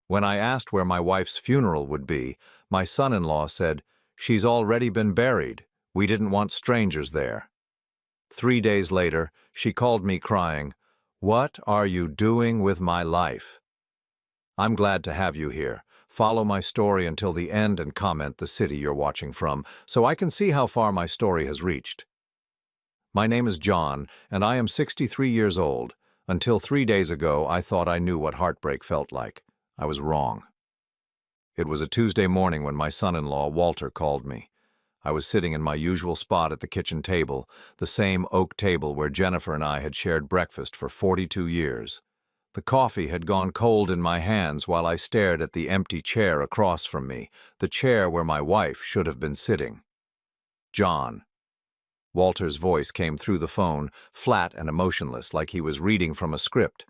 When I asked where my wife's funeral would be, my son-in-law said, "She's already been buried. We didn't want strangers there." 3 days later, she called me crying, "What are you doing with my life?" I'm glad to have you here. Follow my story until the end and comment the city you're watching from, so I can see how far my story has reached. My name is John, and I am 63 years old. Until 3 days ago, I thought I knew what heartbreak felt like. I was wrong. It was a Tuesday morning when my son-in-law, Walter, called me. I was sitting in my usual spot at the kitchen table, the same oak table where Jennifer and I had shared breakfast for 42 years. The coffee had gone cold in my hands while I stared at the empty chair across from me, the chair where my wife should have been sitting. "John." Walter's voice came through the phone, flat and emotionless, like he was reading from a script.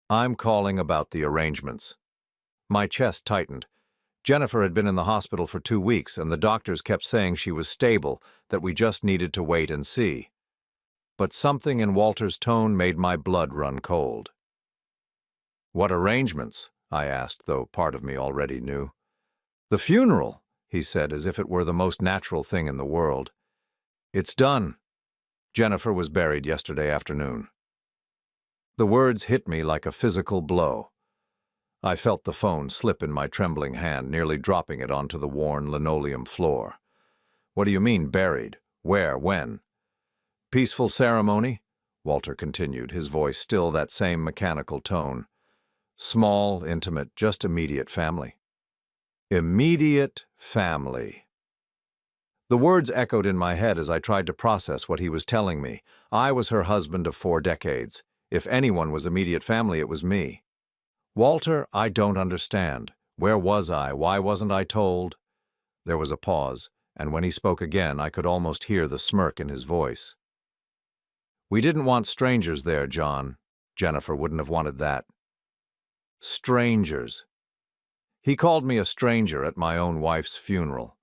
"I'm calling about the arrangements." My chest tightened. Jennifer had been in the hospital for 2 weeks, and the doctors kept saying she was stable, that we just needed to wait and see. But something in Walter's tone made my blood run cold. "What arrangements?" I asked, though part of me already knew. "The funeral," he said, as if it were the most natural thing in the world. "It's done. Jennifer was buried yesterday afternoon." The words hit me like a physical blow. I felt the phone slip in my trembling hand, nearly dropping it onto the worn linoleum floor. "What do you mean, buried? Where? When?" "Peaceful ceremony," Walter continued, his voice still that same mechanical tone. "Small, intimate, just immediate family." Immediate family. The words echoed in my head as I tried to process what he was telling me. I was her husband of 4 decades. If anyone was immediate family, it was me. "Walter, I don't understand. Where was I? Why wasn't I told?" There was a pause, and when he spoke again, I could almost hear the smirk in his voice. "We didn't want strangers there, John. Jennifer wouldn't have wanted that." Strangers. He called me a stranger at my own wife's funeral.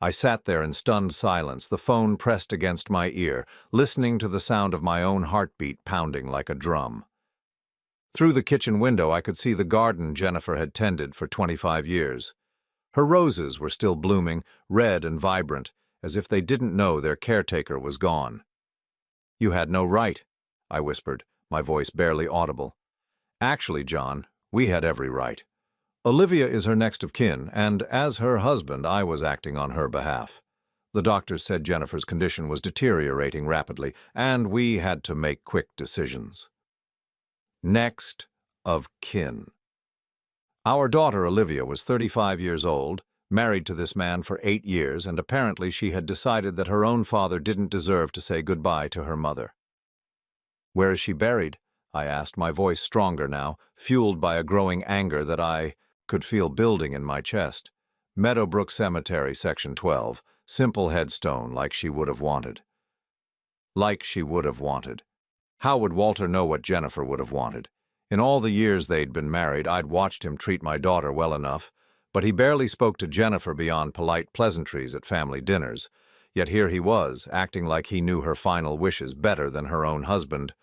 I sat there in stunned silence, the phone pressed against my ear, listening to the sound of my own heartbeat pounding like a drum. Through the kitchen window, I could see the garden Jennifer had tended for 25 years. Her roses were still blooming, red and vibrant, as if they didn't know their caretaker was gone. "You had no right," I whispered, my voice barely audible. "Actually, John, we had every right. Olivia is her next of kin, and as her husband, I was acting on her behalf. The doctors said Jennifer's condition was deteriorating rapidly, and we had to make quick decisions." Next of kin. Our daughter Olivia was 35 years old, married to this man for 8 years, and apparently she had decided that her own father didn't deserve to say goodbye to her mother. "Where is she buried?" I asked, my voice stronger now, fueled by a growing anger that I could feel building in my chest. "Meadowbrook Cemetery, Section 12. Simple headstone, like she would have wanted." Like she would have wanted. How would Walter know what Jennifer would have wanted? In all the years they'd been married, I'd watched him treat my daughter well enough, but he barely spoke to Jennifer beyond polite pleasantries at family dinners. Yet here he was, acting like he knew her final wishes better than her own husband.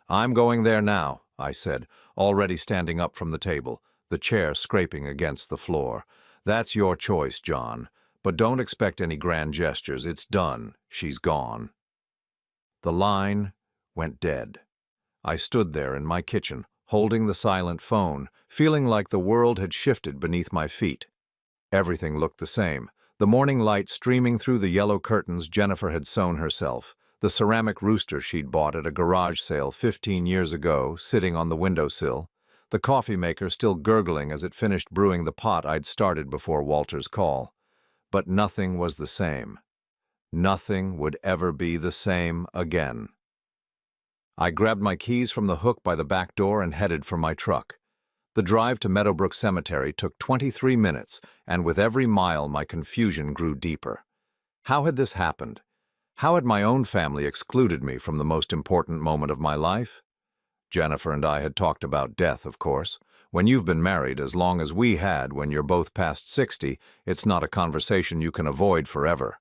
"I'm going there now," I said, already standing up from the table, the chair scraping against the floor. "That's your choice, John, but don't expect any grand gestures. It's done. She's gone." The line went dead. I stood there in my kitchen, holding the silent phone, feeling like the world had shifted beneath my feet. Everything looked the same. The morning light streaming through the yellow curtains Jennifer had sewn herself, the ceramic rooster she'd bought at a garage sale 15 years ago sitting on the windowsill, the coffee maker still gurgling as it finished brewing the pot I'd started before Walter's call. But nothing was the same. Nothing would ever be the same again. I grabbed my keys from the hook by the back door and headed for my truck. The drive to Meadowbrook Cemetery took 23 minutes, and with every mile my confusion grew deeper. How had this happened? How had my own family excluded me from the most important moment of my life? Jennifer and I had talked about death, of course. When you've been married as long as we had when you're both past 60, it's not a conversation you can avoid forever.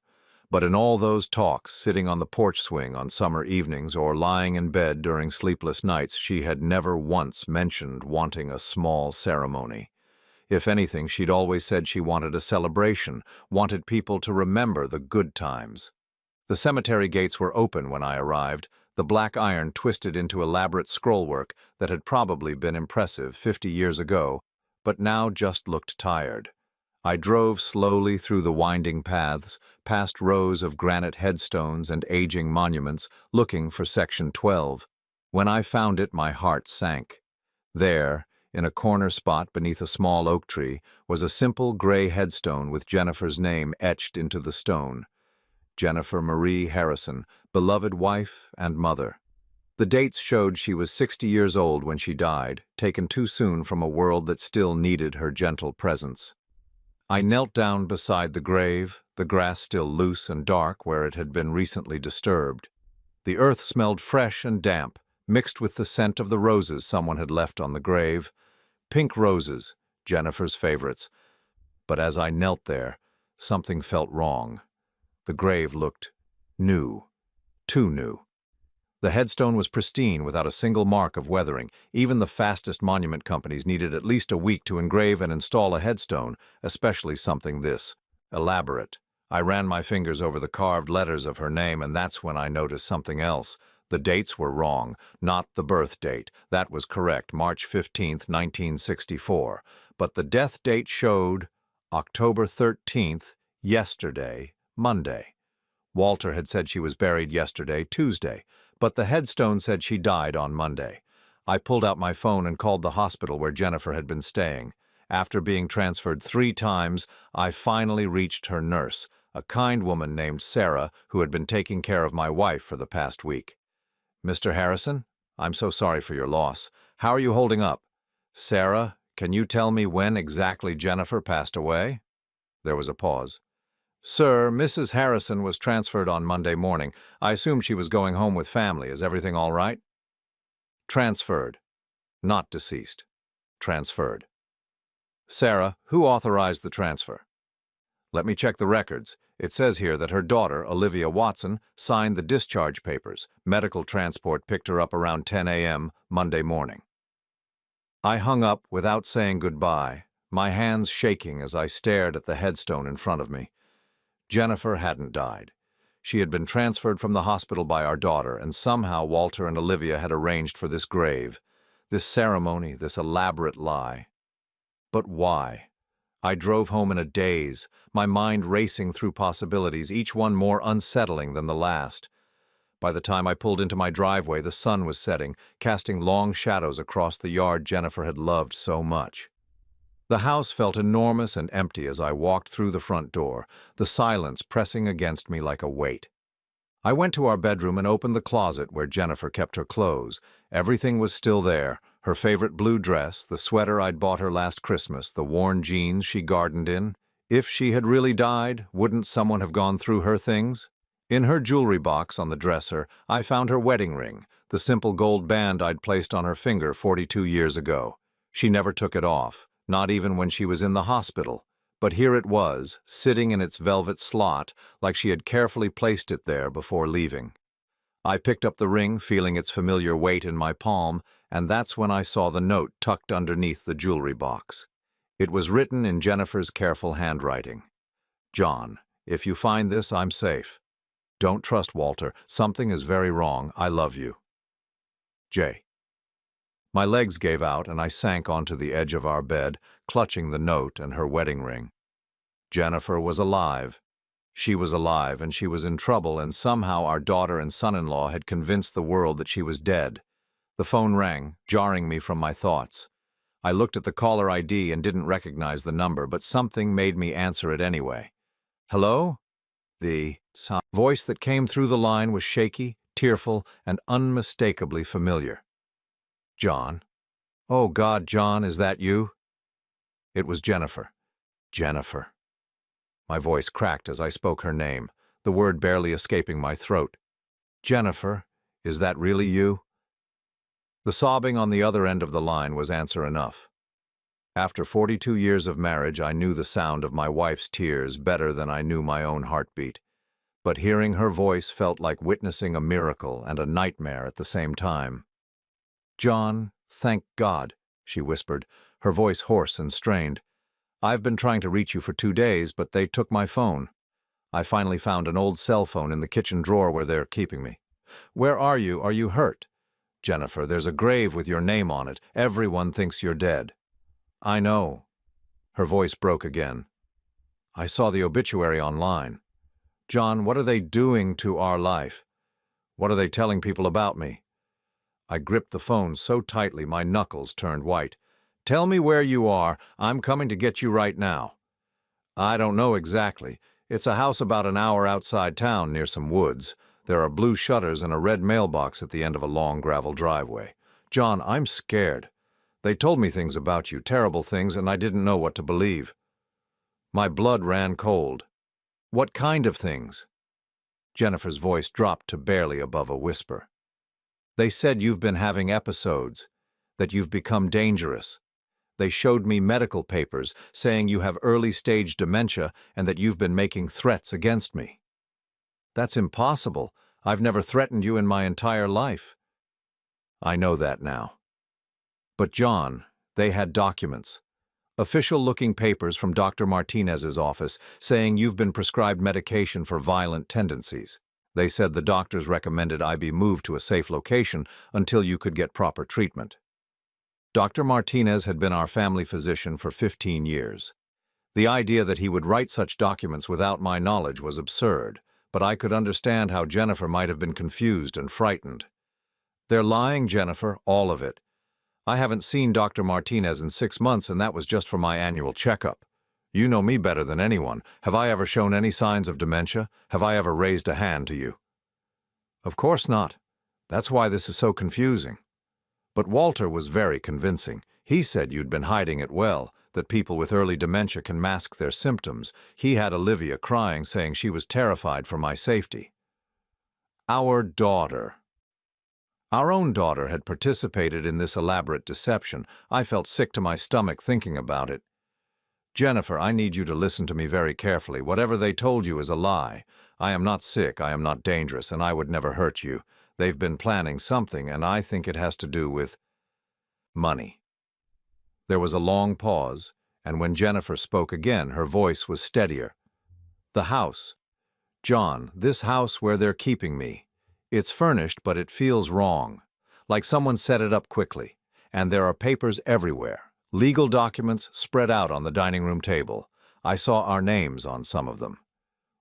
But in all those talks, sitting on the porch swing on summer evenings or lying in bed during sleepless nights, she had never once mentioned wanting a small ceremony. If anything, she'd always said she wanted a celebration, wanted people to remember the good times. The cemetery gates were open when I arrived, the black iron twisted into elaborate scrollwork that had probably been impressive 50 years ago, but now just looked tired. I drove slowly through the winding paths, past rows of granite headstones and aging monuments, looking for Section 12. When I found it, my heart sank. There, in a corner spot beneath a small oak tree, was a simple gray headstone with Jennifer's name etched into the stone. Jennifer Marie Harrison, beloved wife and mother. The dates showed she was 60 years old when she died, taken too soon from a world that still needed her gentle presence. I knelt down beside the grave, the grass still loose and dark where it had been recently disturbed. The earth smelled fresh and damp, mixed with the scent of the roses someone had left on the grave. Pink roses, Jennifer's favorites. But as I knelt there, something felt wrong. The grave looked new, too new. The headstone was pristine without a single mark of weathering. Even the fastest monument companies needed at least a week to engrave and install a headstone, especially something this elaborate. I ran my fingers over the carved letters of her name, and that's when I noticed something else. The dates were wrong, not the birth date. That was correct, March 15th, 1964. But the death date showed October 13th, yesterday, Monday. Walter had said she was buried yesterday, Tuesday, but the headstone said she died on Monday. I pulled out my phone and called the hospital where Jennifer had been staying. After being transferred 3 times, I finally reached her nurse, a kind woman named Sarah who had been taking care of my wife for the past week. "Mr. Harrison, I'm so sorry for your loss. How are you holding up?" "Sarah, can you tell me when exactly Jennifer passed away?" There was a pause. "Sir, Mrs. Harrison was transferred on Monday morning. I assume she was going home with family. Is everything all right?" "Transferred. Not deceased. Transferred." "Sarah, who authorized the transfer?" "Let me check the records. It says here that her daughter, Olivia Watson, signed the discharge papers. Medical transport picked her up around 10 a.m. Monday morning." I hung up without saying goodbye, my hands shaking as I stared at the headstone in front of me. Jennifer hadn't died. She had been transferred from the hospital by our daughter, and somehow Walter and Olivia had arranged for this grave, this ceremony, this elaborate lie. But why? I drove home in a daze, my mind racing through possibilities, each one more unsettling than the last. By the time I pulled into my driveway, the sun was setting, casting long shadows across the yard Jennifer had loved so much. The house felt enormous and empty as I walked through the front door, the silence pressing against me like a weight. I went to our bedroom and opened the closet where Jennifer kept her clothes. Everything was still there, her favorite blue dress, the sweater I'd bought her last Christmas, the worn jeans she gardened in. If she had really died, wouldn't someone have gone through her things? In her jewelry box on the dresser, I found her wedding ring, the simple gold band I'd placed on her finger 42 years ago. She never took it off, not even when she was in the hospital. But here it was, sitting in its velvet slot, like she had carefully placed it there before leaving. I picked up the ring, feeling its familiar weight in my palm, and that's when I saw the note tucked underneath the jewelry box. It was written in Jennifer's careful handwriting. "John, if you find this, I'm safe. Don't trust Walter. Something is very wrong. I love you. J." My legs gave out and I sank onto the edge of our bed, clutching the note and her wedding ring. Jennifer was alive. She was alive and she was in trouble, and somehow our daughter and son-in-law had convinced the world that she was dead. The phone rang, jarring me from my thoughts. I looked at the caller ID and didn't recognize the number, but something made me answer it anyway. "Hello?" The voice that came through the line was shaky, tearful, and unmistakably familiar. "John? Oh God, John, is that you?" It was Jennifer. Jennifer. My voice cracked as I spoke her name, the word barely escaping my throat. "Jennifer, is that really you?" The sobbing on the other end of the line was answer enough. After 42 years of marriage, I knew the sound of my wife's tears better than I knew my own heartbeat. But hearing her voice felt like witnessing a miracle and a nightmare at the same time. "John, thank God," she whispered, her voice hoarse and strained. I've been trying to reach you for 2 days, but they took my phone. I finally found an old cell phone in the kitchen drawer where they're keeping me. Where are you? Are you hurt? Jennifer, there's a grave with your name on it. Everyone thinks you're dead. I know. Her voice broke again. I saw the obituary online. John, what are they doing to our life? What are they telling people about me? I gripped the phone so tightly my knuckles turned white. Tell me where you are. I'm coming to get you right now. I don't know exactly. It's a house about an hour outside town near some woods. There are blue shutters and a red mailbox at the end of a long gravel driveway. John, I'm scared. They told me things about you, terrible things, and I didn't know what to believe. My blood ran cold. What kind of things? Jennifer's voice dropped to barely above a whisper. They said you've been having episodes, that you've become dangerous. They showed me medical papers saying you have early-stage dementia and that you've been making threats against me. That's impossible. I've never threatened you in my entire life. I know that now. But John, they had documents. Official-looking papers from Dr. Martinez's office saying you've been prescribed medication for violent tendencies. They said the doctors recommended I be moved to a safe location until you could get proper treatment. Dr. Martinez had been our family physician for 15 years. The idea that he would write such documents without my knowledge was absurd, but I could understand how Jennifer might have been confused and frightened. They're lying, Jennifer, all of it. I haven't seen Dr. Martinez in 6 months, and that was just for my annual checkup. You know me better than anyone. Have I ever shown any signs of dementia? Have I ever raised a hand to you? Of course not. That's why this is so confusing. But Walter was very convincing. He said you'd been hiding it well, that people with early dementia can mask their symptoms. He had Olivia crying, saying she was terrified for my safety. Our daughter. Our own daughter had participated in this elaborate deception. I felt sick to my stomach thinking about it. Jennifer, I need you to listen to me very carefully. Whatever they told you is a lie. I am not sick, I am not dangerous, and I would never hurt you. They've been planning something, and I think it has to do with money. There was a long pause, and when Jennifer spoke again, her voice was steadier. The house. John, this house where they're keeping me. It's furnished, but it feels wrong. Like someone set it up quickly. And there are papers everywhere. Legal documents spread out on the dining room table. I saw our names on some of them.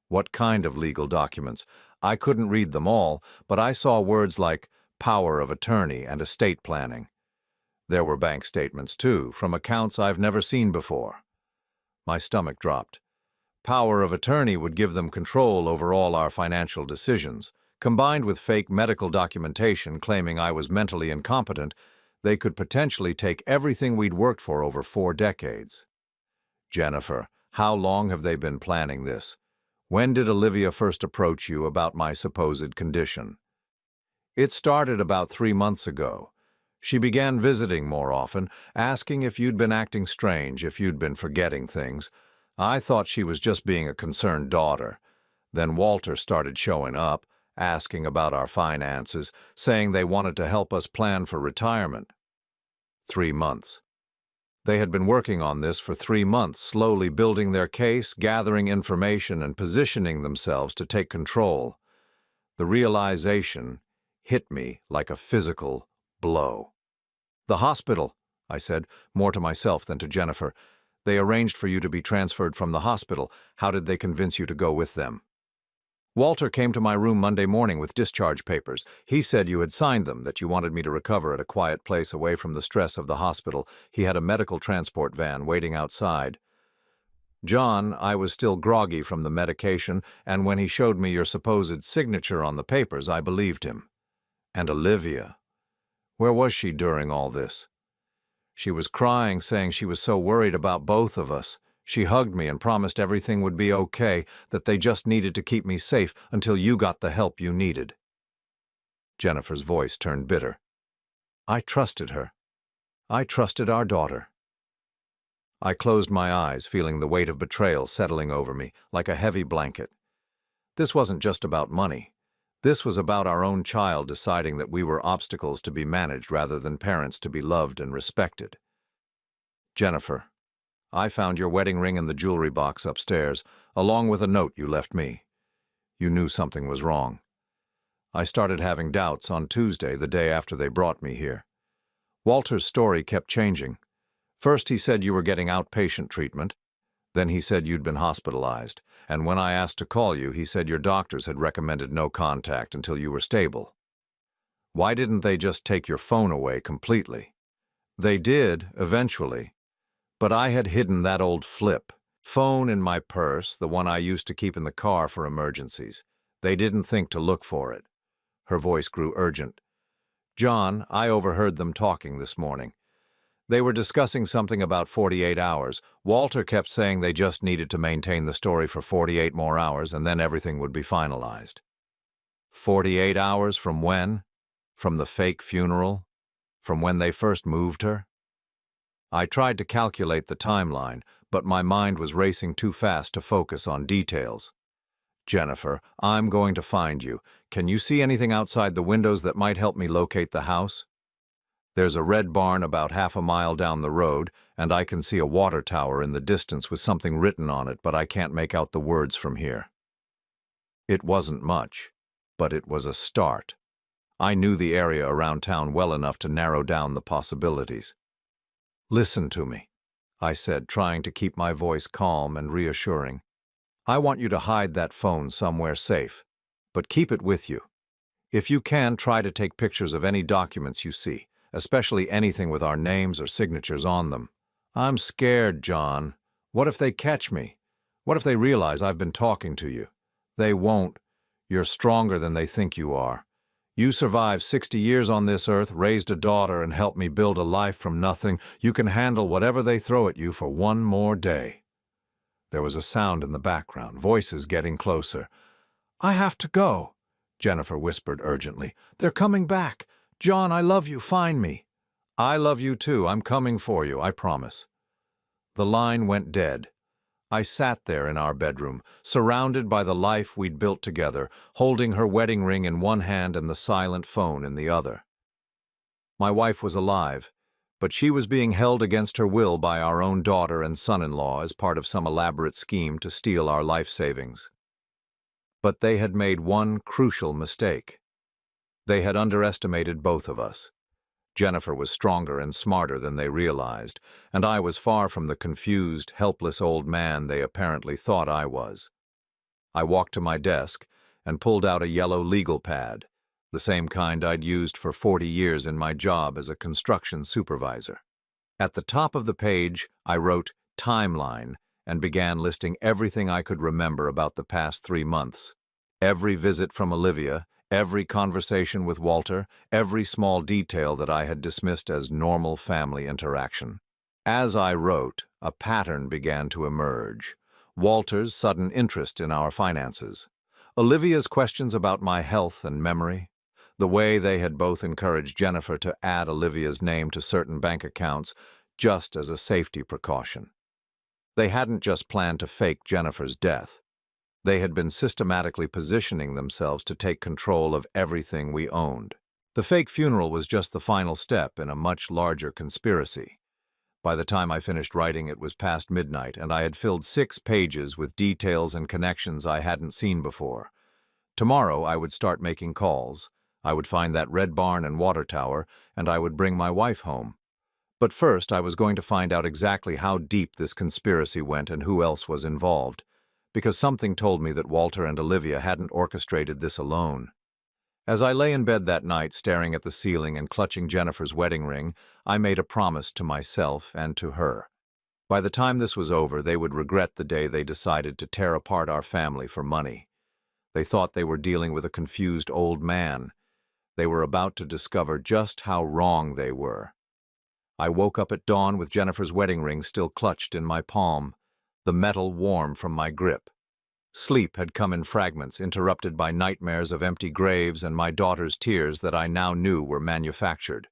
What kind of legal documents? I couldn't read them all, but I saw words like power of attorney and estate planning. There were bank statements, too, from accounts I've never seen before. My stomach dropped. Power of attorney would give them control over all our financial decisions. Combined with fake medical documentation claiming I was mentally incompetent, they could potentially take everything we'd worked for over 4 decades. Jennifer, how long have they been planning this? When did Olivia first approach you about my supposed condition? It started about 3 months ago. She began visiting more often, asking if you'd been acting strange, if you'd been forgetting things. I thought she was just being a concerned daughter. Then Walter started showing up, asking about our finances, saying they wanted to help us plan for retirement. 3 months. They had been working on this for 3 months, slowly building their case, gathering information, and positioning themselves to take control. The realization hit me like a physical blow. The hospital, I said, more to myself than to Jennifer. They arranged for you to be transferred from the hospital. How did they convince you to go with them? Walter came to my room Monday morning with discharge papers. He said you had signed them, that you wanted me to recover at a quiet place away from the stress of the hospital. He had a medical transport van waiting outside. John, I was still groggy from the medication, and when he showed me your supposed signature on the papers, I believed him. And Olivia. Where was she during all this? She was crying, saying she was so worried about both of us. She hugged me and promised everything would be okay, that they just needed to keep me safe until you got the help you needed. Jennifer's voice turned bitter. I trusted her. I trusted our daughter. I closed my eyes, feeling the weight of betrayal settling over me like a heavy blanket. This wasn't just about money. This was about our own child deciding that we were obstacles to be managed rather than parents to be loved and respected. Jennifer, I found your wedding ring in the jewelry box upstairs, along with a note you left me. You knew something was wrong. I started having doubts on Tuesday, the day after they brought me here. Walter's story kept changing. First he said you were getting outpatient treatment. Then he said you'd been hospitalized. And when I asked to call you, he said your doctors had recommended no contact until you were stable. Why didn't they just take your phone away completely? They did, eventually. But I had hidden that old flip phone in my purse, the one I used to keep in the car for emergencies. They didn't think to look for it. Her voice grew urgent. John, I overheard them talking this morning. They were discussing something about 48 hours. Walter kept saying they just needed to maintain the story for 48 more hours and then everything would be finalized. 48 hours from when? From the fake funeral? From when they first moved her? I tried to calculate the timeline, but my mind was racing too fast to focus on details. Jennifer, I'm going to find you. Can you see anything outside the windows that might help me locate the house? There's a red barn about half a mile down the road, and I can see a water tower in the distance with something written on it, but I can't make out the words from here. It wasn't much, but it was a start. I knew the area around town well enough to narrow down the possibilities. Listen to me, I said, trying to keep my voice calm and reassuring. I want you to hide that phone somewhere safe, but keep it with you. If you can, try to take pictures of any documents you see, especially anything with our names or signatures on them. I'm scared, John. What if they catch me? What if they realize I've been talking to you? They won't. You're stronger than they think you are. You survived 60 years on this earth, raised a daughter, and helped me build a life from nothing. You can handle whatever they throw at you for one more day. There was a sound in the background, voices getting closer. I have to go, Jennifer whispered urgently. They're coming back. John, I love you. Find me. I love you too. I'm coming for you, I promise. The line went dead. I sat there in our bedroom, surrounded by the life we'd built together, holding her wedding ring in one hand and the silent phone in the other. My wife was alive, but she was being held against her will by our own daughter and son-in-law as part of some elaborate scheme to steal our life savings. But they had made one crucial mistake. They had underestimated both of us. Jennifer was stronger and smarter than they realized, and I was far from the confused, helpless old man they apparently thought I was. I walked to my desk and pulled out a yellow legal pad, the same kind I'd used for 40 years in my job as a construction supervisor. At the top of the page, I wrote "Timeline" and began listing everything I could remember about the past 3 months. Every visit from Olivia, every conversation with Walter, every small detail that I had dismissed as normal family interaction. As I wrote, a pattern began to emerge. Walter's sudden interest in our finances. Olivia's questions about my health and memory. The way they had both encouraged Jennifer to add Olivia's name to certain bank accounts just as a safety precaution. They hadn't just planned to fake Jennifer's death. They had been systematically positioning themselves to take control of everything we owned. The fake funeral was just the final step in a much larger conspiracy. By the time I finished writing, it was past midnight, and I had filled 6 pages with details and connections I hadn't seen before. Tomorrow, I would start making calls. I would find that red barn and water tower, and I would bring my wife home. But first, I was going to find out exactly how deep this conspiracy went and who else was involved, because something told me that Walter and Olivia hadn't orchestrated this alone. As I lay in bed that night, staring at the ceiling and clutching Jennifer's wedding ring, I made a promise to myself and to her. By the time this was over, they would regret the day they decided to tear apart our family for money. They thought they were dealing with a confused old man. They were about to discover just how wrong they were. I woke up at dawn with Jennifer's wedding ring still clutched in my palm, the metal warm from my grip. Sleep had come in fragments, interrupted by nightmares of empty graves and my daughter's tears that I now knew were manufactured.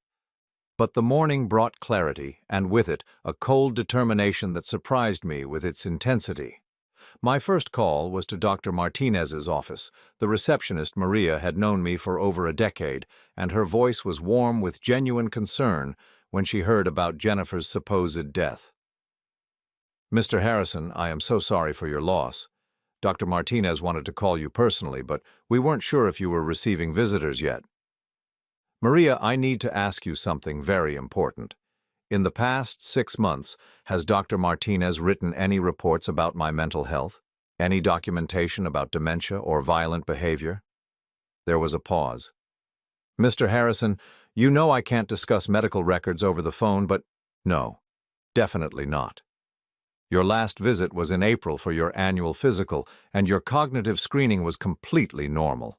But the morning brought clarity, and with it, a cold determination that surprised me with its intensity. My first call was to Dr. Martinez's office. The receptionist, Maria, had known me for over a decade, and her voice was warm with genuine concern when she heard about Jennifer's supposed death. Mr. Harrison, I am so sorry for your loss. Dr. Martinez wanted to call you personally, but we weren't sure if you were receiving visitors yet. Maria, I need to ask you something very important. In the past 6 months, has Dr. Martinez written any reports about my mental health? Any documentation about dementia or violent behavior? There was a pause. Mr. Harrison, you know I can't discuss medical records over the phone, but no, definitely not. Your last visit was in April for your annual physical, and your cognitive screening was completely normal.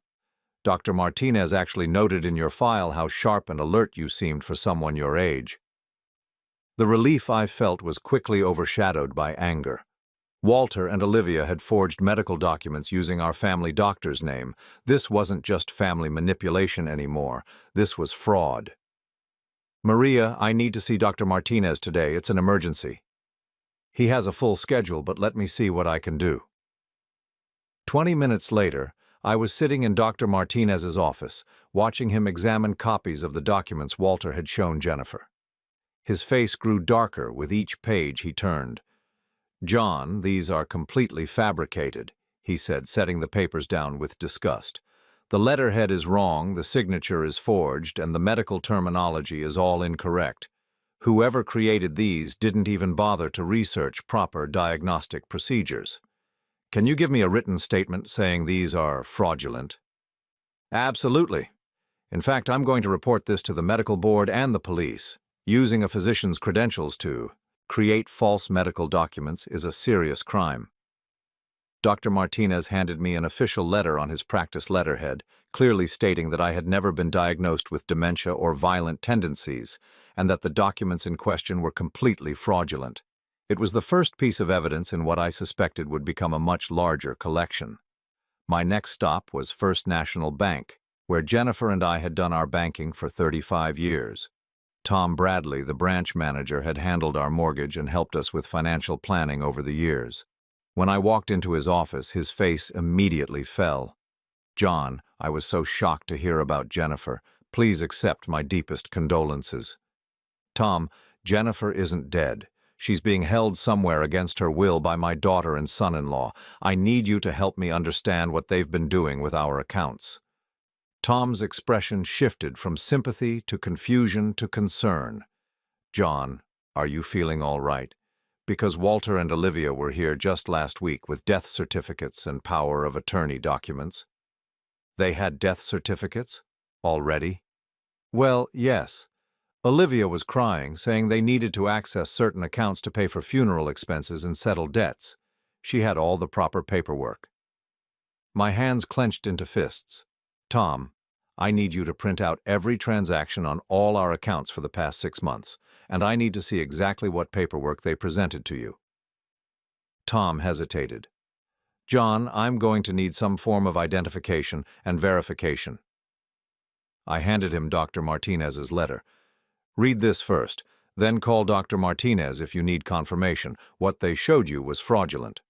Dr. Martinez actually noted in your file how sharp and alert you seemed for someone your age. The relief I felt was quickly overshadowed by anger. Walter and Olivia had forged medical documents using our family doctor's name. This wasn't just family manipulation anymore. This was fraud. Maria, I need to see Dr. Martinez today. It's an emergency. He has a full schedule, but let me see what I can do. 20 minutes later, I was sitting in Dr. Martinez's office, watching him examine copies of the documents Walter had shown Jennifer. His face grew darker with each page he turned. "John, these are completely fabricated," he said, setting the papers down with disgust. "The letterhead is wrong, the signature is forged, and the medical terminology is all incorrect. Whoever created these didn't even bother to research proper diagnostic procedures. Can you give me a written statement saying these are fraudulent?" "Absolutely. In fact, I'm going to report this to the medical board and the police. Using a physician's credentials to create false medical documents is a serious crime." Dr. Martinez handed me an official letter on his practice letterhead, clearly stating that I had never been diagnosed with dementia or violent tendencies, and that the documents in question were completely fraudulent. It was the first piece of evidence in what I suspected would become a much larger collection. My next stop was First National Bank, where Jennifer and I had done our banking for 35 years. Tom Bradley, the branch manager, had handled our mortgage and helped us with financial planning over the years. When I walked into his office, his face immediately fell. "John, I was so shocked to hear about Jennifer. Please accept my deepest condolences." "Tom, Jennifer isn't dead. She's being held somewhere against her will by my daughter and son-in-law. I need you to help me understand what they've been doing with our accounts." Tom's expression shifted from sympathy to confusion to concern. "John, are you feeling all right? Because Walter and Olivia were here just last week with death certificates and power of attorney documents." "They had death certificates? Already?" "Well, yes. Olivia was crying, saying they needed to access certain accounts to pay for funeral expenses and settle debts. She had all the proper paperwork." My hands clenched into fists. "Tom, I need you to print out every transaction on all our accounts for the past 6 months, and I need to see exactly what paperwork they presented to you." Tom hesitated. "John, I'm going to need some form of identification and verification." I handed him Dr. Martinez's letter. "Read this first, then call Dr. Martinez if you need confirmation. What they showed you was fraudulent."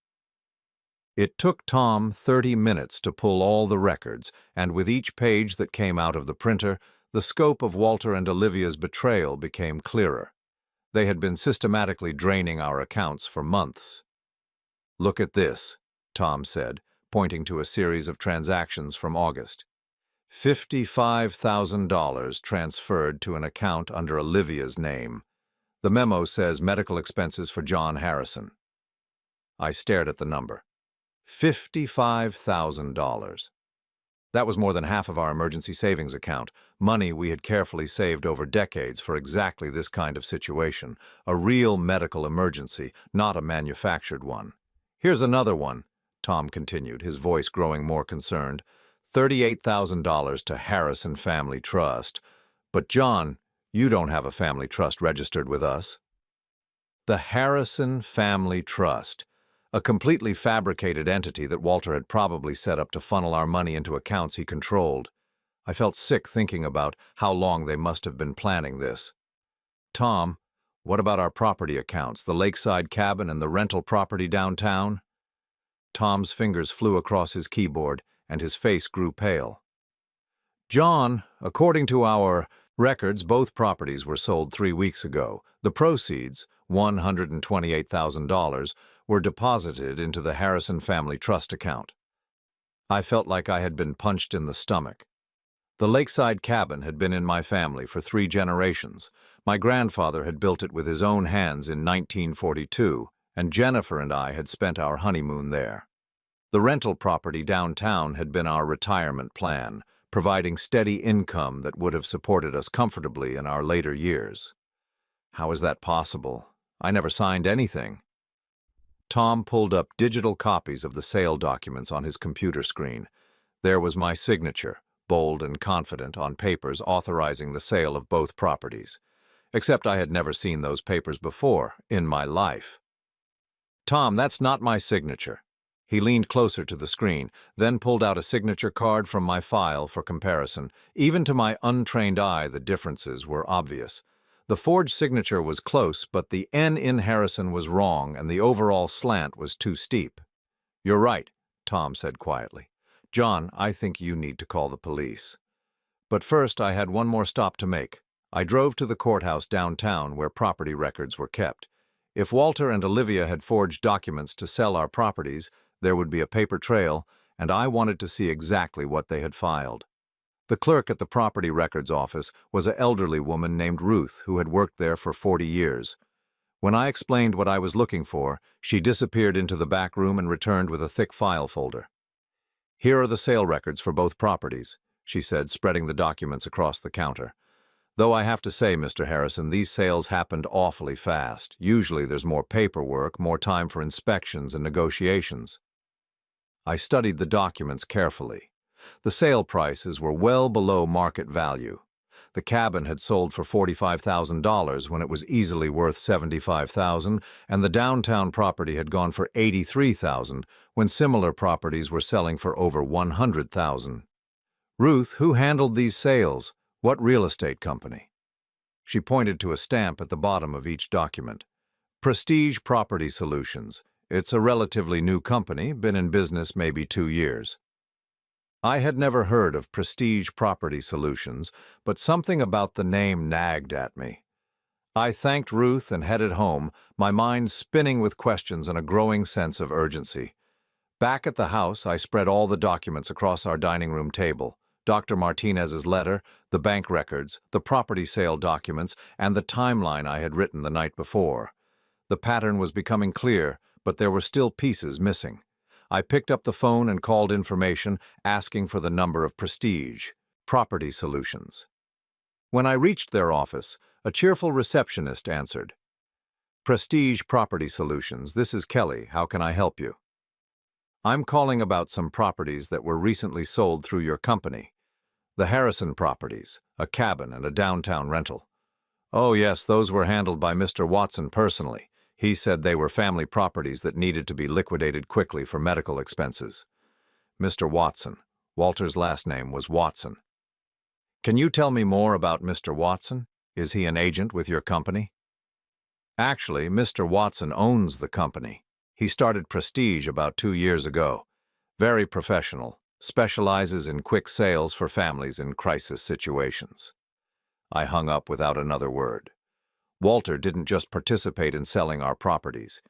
It took Tom 30 minutes to pull all the records, and with each page that came out of the printer, the scope of Walter and Olivia's betrayal became clearer. They had been systematically draining our accounts for months. "Look at this," Tom said, pointing to a series of transactions from August. $55,000 transferred to an account under Olivia's name. The memo says medical expenses for John Harrison. I stared at the number. $55,000. That was more than half of our emergency savings account, money we had carefully saved over decades for exactly this kind of situation, a real medical emergency, not a manufactured one. "Here's another one," Tom continued, his voice growing more concerned. $38,000 to Harrison Family Trust. But John, you don't have a family trust registered with us. The Harrison Family Trust, a completely fabricated entity that Walter had probably set up to funnel our money into accounts he controlled. I felt sick thinking about how long they must have been planning this. "Tom, what about our property accounts, the lakeside cabin and the rental property downtown?" Tom's fingers flew across his keyboard, and his face grew pale. "John, according to our records, both properties were sold 3 weeks ago. The proceeds, $128,000, were deposited into the Harrison family trust account. I felt like I had been punched in the stomach. The lakeside cabin had been in my family for 3 generations. My grandfather had built it with his own hands in 1942, and Jennifer and I had spent our honeymoon there. The rental property downtown had been our retirement plan, providing steady income that would have supported us comfortably in our later years. How is that possible? I never signed anything. Tom pulled up digital copies of the sale documents on his computer screen. There was my signature, bold and confident, on papers authorizing the sale of both properties. Except I had never seen those papers before in my life. "Tom, that's not my signature." He leaned closer to the screen, then pulled out a signature card from my file for comparison. Even to my untrained eye, the differences were obvious. The forged signature was close, but the N in Harrison was wrong and the overall slant was too steep. "You're right," Tom said quietly. "John, I think you need to call the police." But first I had one more stop to make. I drove to the courthouse downtown where property records were kept. If Walter and Olivia had forged documents to sell our properties, there would be a paper trail, and I wanted to see exactly what they had filed. The clerk at the property records office was an elderly woman named Ruth who had worked there for 40 years. When I explained what I was looking for, she disappeared into the back room and returned with a thick file folder. "Here are the sale records for both properties," she said, spreading the documents across the counter. "Though I have to say, Mr. Harrison, these sales happened awfully fast. Usually there's more paperwork, more time for inspections and negotiations." I studied the documents carefully. The sale prices were well below market value. The cabin had sold for $45,000 when it was easily worth $75,000, and the downtown property had gone for $83,000 when similar properties were selling for over $100,000. "Ruth, who handled these sales? What real estate company?" She pointed to a stamp at the bottom of each document. "Prestige Property Solutions. It's a relatively new company, been in business maybe 2 years." I had never heard of Prestige Property Solutions, but something about the name nagged at me. I thanked Ruth and headed home, my mind spinning with questions and a growing sense of urgency. Back at the house, I spread all the documents across our dining room table. Dr. Martinez's letter, the bank records, the property sale documents, and the timeline I had written the night before. The pattern was becoming clear, but there were still pieces missing. I picked up the phone and called information, asking for the number of Prestige Property Solutions. When I reached their office, a cheerful receptionist answered. "Prestige Property Solutions, this is Kelly. How can I help you?" "I'm calling about some properties that were recently sold through your company. The Harrison properties, a cabin and a downtown rental." "Oh yes, those were handled by Mr. Watson personally. He said they were family properties that needed to be liquidated quickly for medical expenses." Mr. Watson. Walter's last name was Watson. "Can you tell me more about Mr. Watson? Is he an agent with your company?" "Actually, Mr. Watson owns the company. He started Prestige about 2 years ago. Very professional, specializes in quick sales for families in crisis situations." I hung up without another word. Walter didn't just participate in selling our properties.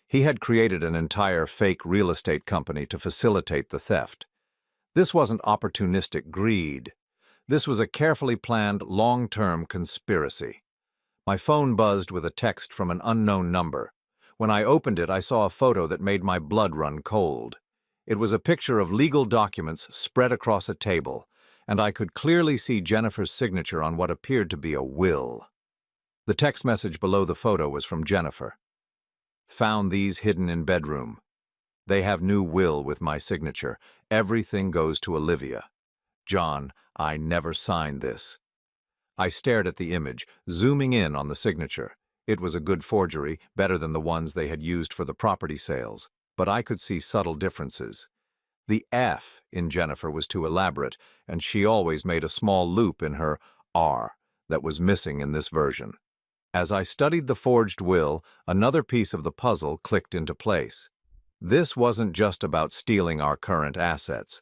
He had created an entire fake real estate company to facilitate the theft. This wasn't opportunistic greed. This was a carefully planned, long-term conspiracy. My phone buzzed with a text from an unknown number. When I opened it, I saw a photo that made my blood run cold. It was a picture of legal documents spread across a table, and I could clearly see Jennifer's signature on what appeared to be a will. The text message below the photo was from Jennifer. "Found these hidden in bedroom. They have new will with my signature. Everything goes to Olivia. John, I never signed this." I stared at the image, zooming in on the signature. It was a good forgery, better than the ones they had used for the property sales, but I could see subtle differences. The F in Jennifer was too elaborate, and she always made a small loop in her R that was missing in this version. As I studied the forged will, another piece of the puzzle clicked into place. This wasn't just about stealing our current assets.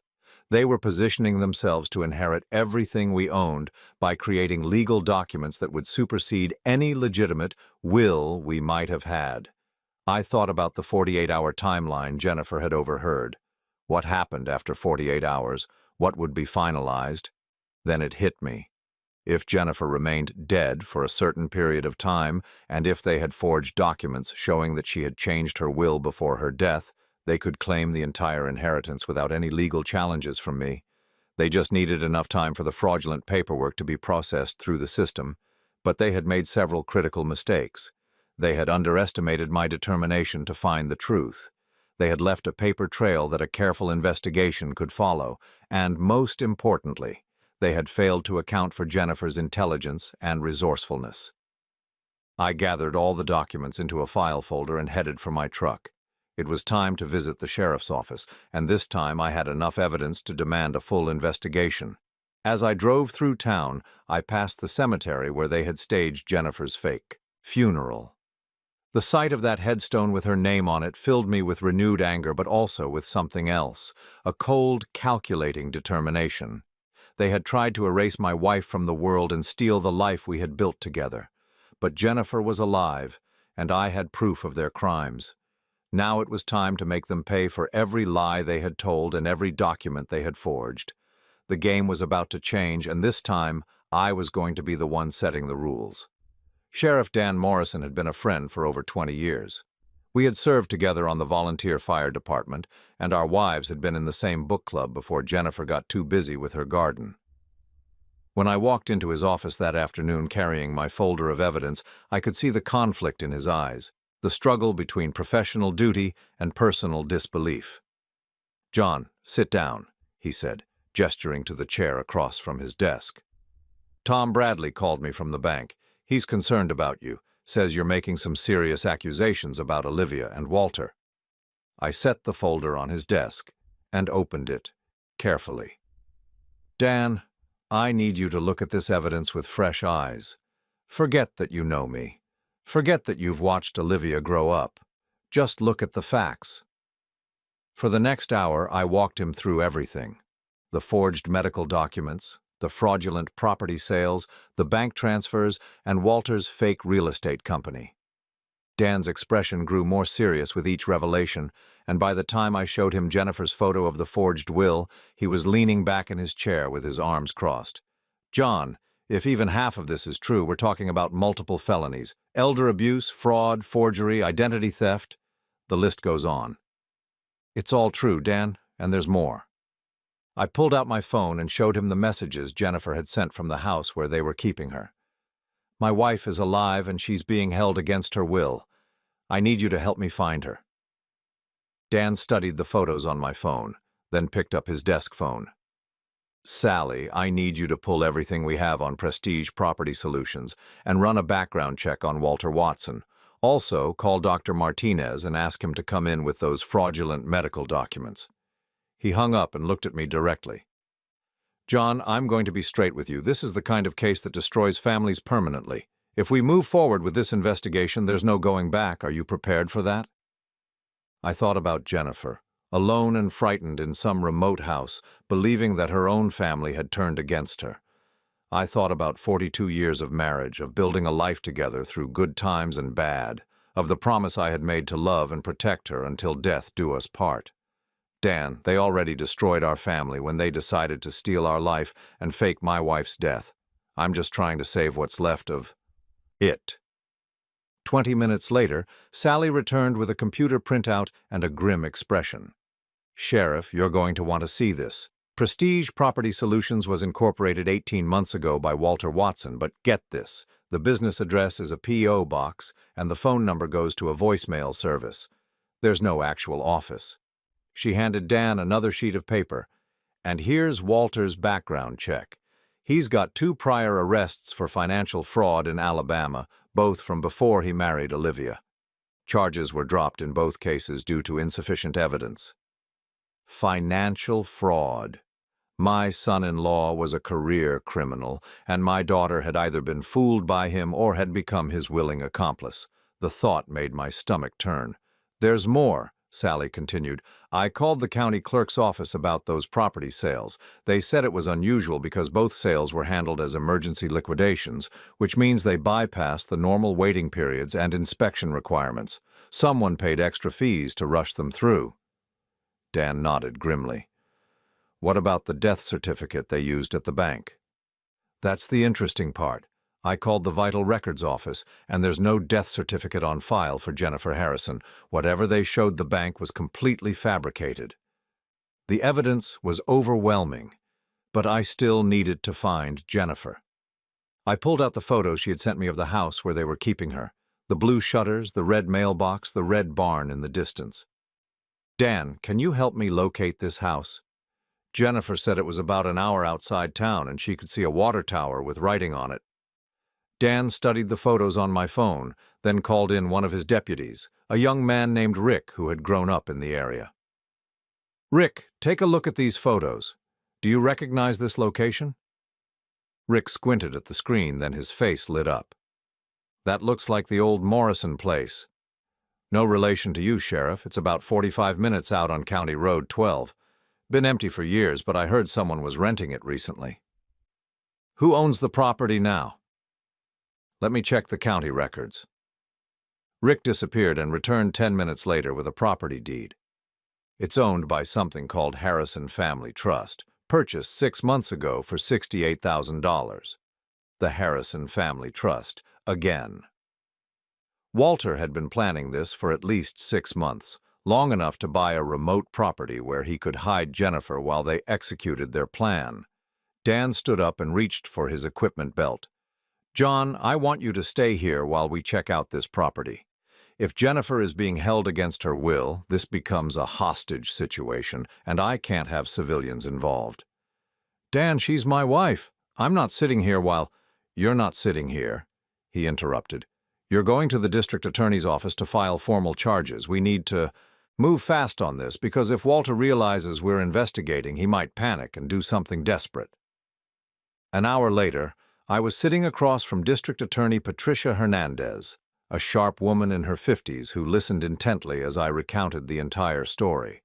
They were positioning themselves to inherit everything we owned by creating legal documents that would supersede any legitimate will we might have had. I thought about the 48-hour timeline Jennifer had overheard. What happened after 48 hours? What would be finalized? Then it hit me. If Jennifer remained dead for a certain period of time, and if they had forged documents showing that she had changed her will before her death, they could claim the entire inheritance without any legal challenges from me. They just needed enough time for the fraudulent paperwork to be processed through the system, but they had made several critical mistakes. They had underestimated my determination to find the truth. They had left a paper trail that a careful investigation could follow, and most importantly, they had failed to account for Jennifer's intelligence and resourcefulness. I gathered all the documents into a file folder and headed for my truck. It was time to visit the sheriff's office, and this time I had enough evidence to demand a full investigation. As I drove through town, I passed the cemetery where they had staged Jennifer's fake funeral. The sight of that headstone with her name on it filled me with renewed anger, but also with something else, a cold, calculating determination. They had tried to erase my wife from the world and steal the life we had built together. But Jennifer was alive, and I had proof of their crimes. Now it was time to make them pay for every lie they had told and every document they had forged. The game was about to change, and this time I was going to be the one setting the rules. Sheriff Dan Morrison had been a friend for over 20 years. We had served together on the volunteer fire department, and our wives had been in the same book club before Jennifer got too busy with her garden. When I walked into his office that afternoon carrying my folder of evidence, I could see the conflict in his eyes, the struggle between professional duty and personal disbelief. "John, sit down," he said, gesturing to the chair across from his desk. "Tom Bradley called me from the bank. He's concerned about you. Says you're making some serious accusations about Olivia and Walter." I set the folder on his desk and opened it carefully. "Dan, I need you to look at this evidence with fresh eyes. Forget that you know me. Forget that you've watched Olivia grow up. Just look at the facts." For the next hour, I walked him through everything. The forged medical documents, the fraudulent property sales, the bank transfers, and Walter's fake real estate company. Dan's expression grew more serious with each revelation, and by the time I showed him Jennifer's photo of the forged will, he was leaning back in his chair with his arms crossed. "John, if even half of this is true, we're talking about multiple felonies: elder abuse, fraud, forgery, identity theft. The list goes on." "It's all true, Dan, and there's more." I pulled out my phone and showed him the messages Jennifer had sent from the house where they were keeping her. "My wife is alive and she's being held against her will. I need you to help me find her." Dan studied the photos on my phone, then picked up his desk phone. "Sally, I need you to pull everything we have on Prestige Property Solutions and run a background check on Walter Watson. Also, call Dr. Martinez and ask him to come in with those fraudulent medical documents." He hung up and looked at me directly. "John, I'm going to be straight with you. This is the kind of case that destroys families permanently. If we move forward with this investigation, there's no going back. Are you prepared for that?" I thought about Jennifer, alone and frightened in some remote house, believing that her own family had turned against her. I thought about 42 years of marriage, of building a life together through good times and bad, of the promise I had made to love and protect her until death do us part. Dan, they already destroyed our family when they decided to steal our life and fake my wife's death. I'm just trying to save what's left of it. 20 minutes later, Sally returned with a computer printout and a grim expression. "Sheriff, you're going to want to see this. Prestige Property Solutions was incorporated 18 months ago by Walter Watson, but get this. The business address is a P.O. box, and the phone number goes to a voicemail service. There's no actual office." She handed Dan another sheet of paper. "And here's Walter's background check. He's got 2 prior arrests for financial fraud in Alabama, both from before he married Olivia. Charges were dropped in both cases due to insufficient evidence." Financial fraud. My son-in-law was a career criminal, and my daughter had either been fooled by him or had become his willing accomplice. The thought made my stomach turn. "There's more," Sally continued. "I called the county clerk's office about those property sales. They said it was unusual because both sales were handled as emergency liquidations, which means they bypassed the normal waiting periods and inspection requirements. Someone paid extra fees to rush them through." Dan nodded grimly. "What about the death certificate they used at the bank?" "That's the interesting part. I called the Vital Records office, and there's no death certificate on file for Jennifer Harrison. Whatever they showed the bank was completely fabricated." The evidence was overwhelming, but I still needed to find Jennifer. I pulled out the photos she had sent me of the house where they were keeping her. The blue shutters, the red mailbox, the red barn in the distance. "Dan, can you help me locate this house?" Jennifer said it was about an hour outside town and she could see a water tower with writing on it. Dan studied the photos on my phone, then called in one of his deputies, a young man named Rick who had grown up in the area. "Rick, take a look at these photos. Do you recognize this location?" Rick squinted at the screen, then his face lit up. "That looks like the old Morrison place." "No relation to you, Sheriff. It's about 45 minutes out on County Road 12. Been empty for years, but I heard someone was renting it recently." "Who owns the property now?" "Let me check the county records." Rick disappeared and returned 10 minutes later with a property deed. "It's owned by something called Harrison Family Trust, purchased 6 months ago for $68,000. The Harrison Family Trust, again. Walter had been planning this for at least 6 months, long enough to buy a remote property where he could hide Jennifer while they executed their plan. Dan stood up and reached for his equipment belt. "John, I want you to stay here while we check out this property. If Jennifer is being held against her will, this becomes a hostage situation, and I can't have civilians involved." "Dan, she's my wife. I'm not sitting here while—" "You're not sitting here," he interrupted. "You're going to the district attorney's office to file formal charges. We need to move fast on this, because if Walter realizes we're investigating, he might panic and do something desperate." An hour later, I was sitting across from District Attorney Patricia Hernandez, a sharp woman in her 50s who listened intently as I recounted the entire story.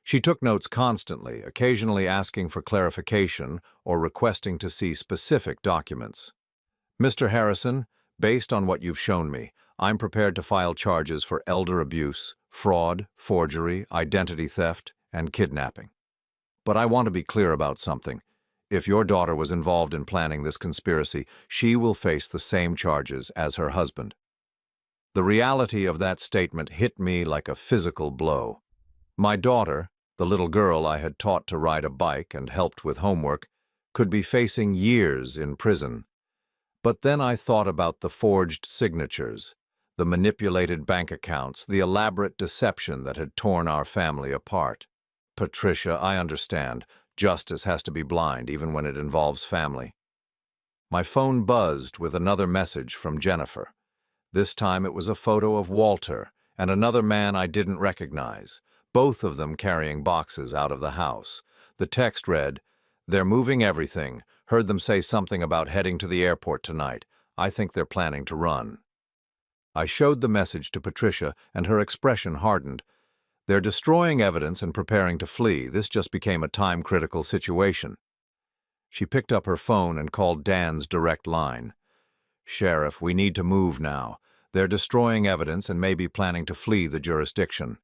She took notes constantly, occasionally asking for clarification or requesting to see specific documents. "Mr. Harrison, based on what you've shown me, I'm prepared to file charges for elder abuse, fraud, forgery, identity theft, and kidnapping. But I want to be clear about something. If your daughter was involved in planning this conspiracy, she will face the same charges as her husband." The reality of that statement hit me like a physical blow. My daughter, the little girl I had taught to ride a bike and helped with homework, could be facing years in prison. But then I thought about the forged signatures, the manipulated bank accounts, the elaborate deception that had torn our family apart. "Patricia, I understand. Justice has to be blind, even when it involves family." My phone buzzed with another message from Jennifer. This time it was a photo of Walter and another man I didn't recognize, both of them carrying boxes out of the house. The text read, "They're moving everything. Heard them say something about heading to the airport tonight. I think they're planning to run." I showed the message to Patricia, and her expression hardened. "They're destroying evidence and preparing to flee. This just became a time-critical situation." She picked up her phone and called Dan's direct line. "Sheriff, we need to move now. They're destroying evidence and may be planning to flee the jurisdiction."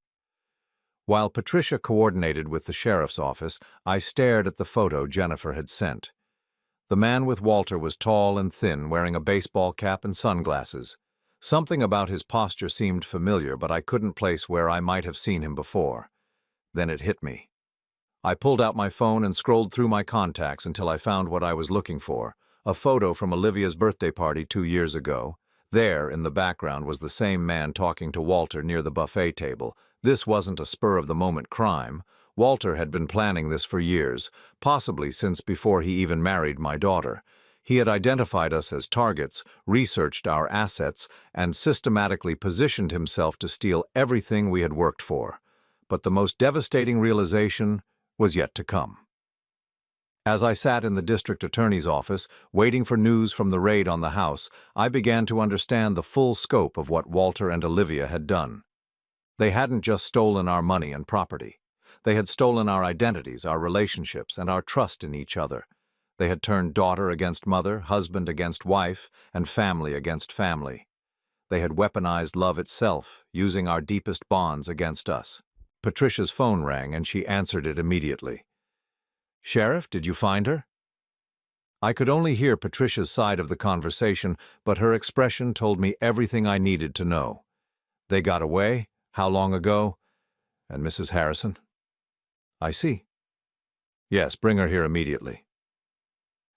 While Patricia coordinated with the sheriff's office, I stared at the photo Jennifer had sent. The man with Walter was tall and thin, wearing a baseball cap and sunglasses. Something about his posture seemed familiar, but I couldn't place where I might have seen him before. Then it hit me. I pulled out my phone and scrolled through my contacts until I found what I was looking for, a photo from Olivia's birthday party 2 years ago. There, in the background, was the same man talking to Walter near the buffet table. This wasn't a spur-of-the-moment crime. Walter had been planning this for years, possibly since before he even married my daughter. He had identified us as targets, researched our assets, and systematically positioned himself to steal everything we had worked for. But the most devastating realization was yet to come. As I sat in the district attorney's office, waiting for news from the raid on the house, I began to understand the full scope of what Walter and Olivia had done. They hadn't just stolen our money and property. They had stolen our identities, our relationships, and our trust in each other. They had turned daughter against mother, husband against wife, and family against family. They had weaponized love itself, using our deepest bonds against us. Patricia's phone rang, and she answered it immediately. "Sheriff, did you find her?" I could only hear Patricia's side of the conversation, but her expression told me everything I needed to know. "They got away? How long ago? And Mrs. Harrison?" "I see." "Yes, bring her here immediately."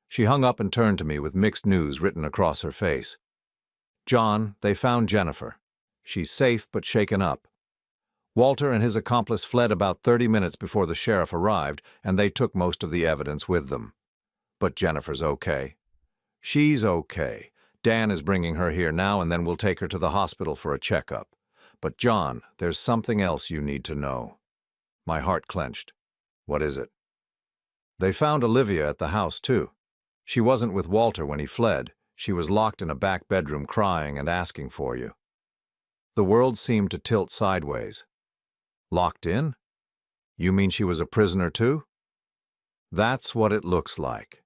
She hung up and turned to me with mixed news written across her face. "John, they found Jennifer. She's safe but shaken up. Walter and his accomplice fled about 30 minutes before the sheriff arrived, and they took most of the evidence with them. But Jennifer's okay. She's okay. Dan is bringing her here now, and then we'll take her to the hospital for a checkup. But John, there's something else you need to know." My heart clenched. "What is it?" "They found Olivia at the house, too. She wasn't with Walter when he fled. She was locked in a back bedroom crying and asking for you." The world seemed to tilt sideways. "Locked in? You mean she was a prisoner too?" "That's what it looks like.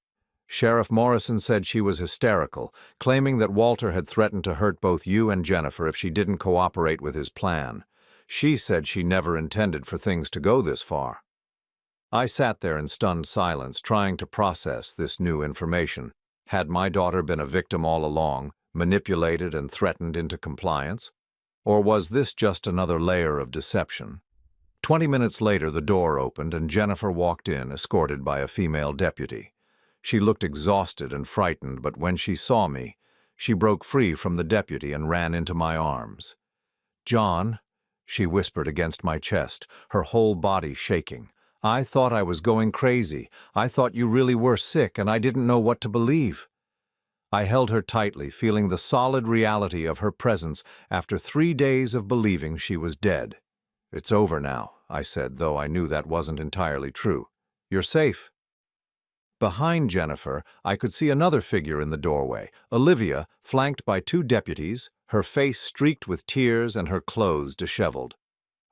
Sheriff Morrison said she was hysterical, claiming that Walter had threatened to hurt both you and Jennifer if she didn't cooperate with his plan. She said she never intended for things to go this far." I sat there in stunned silence, trying to process this new information. Had my daughter been a victim all along, manipulated and threatened into compliance? Or was this just another layer of deception? 20 minutes later, the door opened and Jennifer walked in, escorted by a female deputy. She looked exhausted and frightened, but when she saw me, she broke free from the deputy and ran into my arms. "John," she whispered against my chest, her whole body shaking. "I thought I was going crazy. I thought you really were sick, and I didn't know what to believe." I held her tightly, feeling the solid reality of her presence after 3 days of believing she was dead. "It's over now," I said, though I knew that wasn't entirely true. "You're safe." Behind Jennifer, I could see another figure in the doorway, Olivia, flanked by 2 deputies, her face streaked with tears and her clothes disheveled.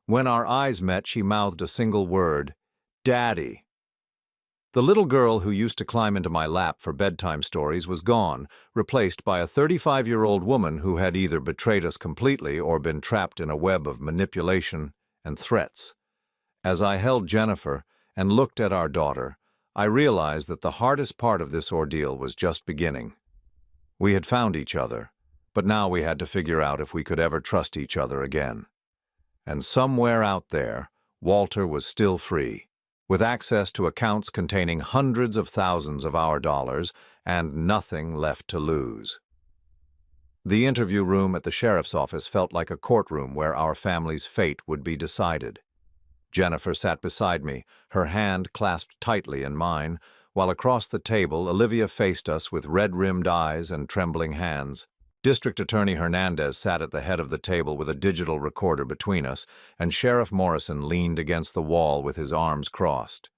When our eyes met, she mouthed a single word: "Daddy." The little girl who used to climb into my lap for bedtime stories was gone, replaced by a 35-year-old woman who had either betrayed us completely or been trapped in a web of manipulation and threats. As I held Jennifer and looked at our daughter, I realized that the hardest part of this ordeal was just beginning. We had found each other, but now we had to figure out if we could ever trust each other again. And somewhere out there, Walter was still free, with access to accounts containing hundreds of thousands of our dollars and nothing left to lose. The interview room at the sheriff's office felt like a courtroom where our family's fate would be decided. Jennifer sat beside me, her hand clasped tightly in mine, while across the table Olivia faced us with red-rimmed eyes and trembling hands. District Attorney Hernandez sat at the head of the table with a digital recorder between us, and Sheriff Morrison leaned against the wall with his arms crossed.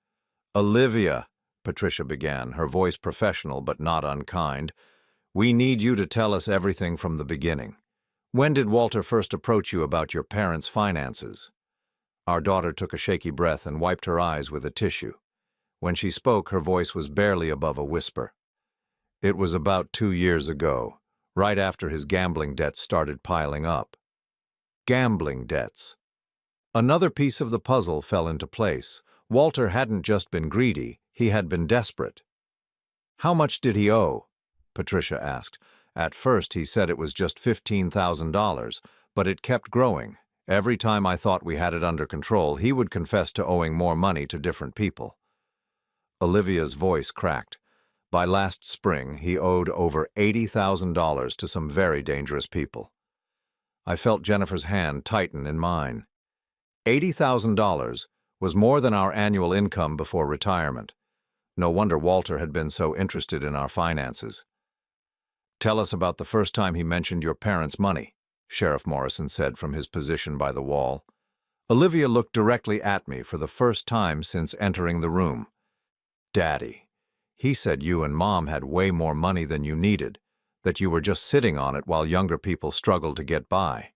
"Olivia," Patricia began, her voice professional but not unkind, "we need you to tell us everything from the beginning. When did Walter first approach you about your parents' finances?" Our daughter took a shaky breath and wiped her eyes with a tissue. When she spoke, her voice was barely above a whisper. "It was about 2 years ago, right after his gambling debts started piling up." Gambling debts. Another piece of the puzzle fell into place. Walter hadn't just been greedy, he had been desperate. "How much did he owe?" Patricia asked. At first he said it was just $15,000, but it kept growing. Every time I thought we had it under control, he would confess to owing more money to different people. Olivia's voice cracked. By last spring, he owed over $80,000 to some very dangerous people. I felt Jennifer's hand tighten in mine. $80,000 was more than our annual income before retirement. No wonder Walter had been so interested in our finances. "Tell us about the first time he mentioned your parents' money," Sheriff Morrison said from his position by the wall. Olivia looked directly at me for the first time since entering the room. "Daddy, he said you and Mom had way more money than you needed, that you were just sitting on it while younger people struggled to get by.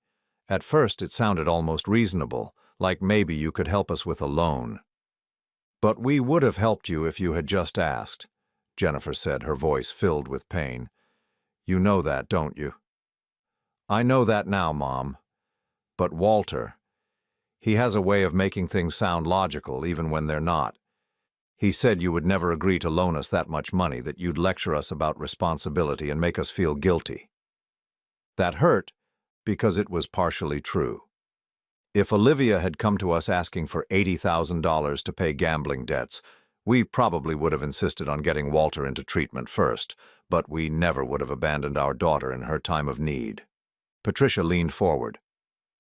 At first, it sounded almost reasonable, like maybe you could help us with a loan. But we would have helped you if you had just asked, Jennifer said, her voice filled with pain. You know that, don't you? I know that now, Mom. But Walter, he has a way of making things sound logical even when they're not. He said you would never agree to loan us that much money, that you'd lecture us about responsibility and make us feel guilty. That hurt because it was partially true. If Olivia had come to us asking for $80,000 to pay gambling debts, we probably would have insisted on getting Walter into treatment first, but we never would have abandoned our daughter in her time of need. Patricia leaned forward.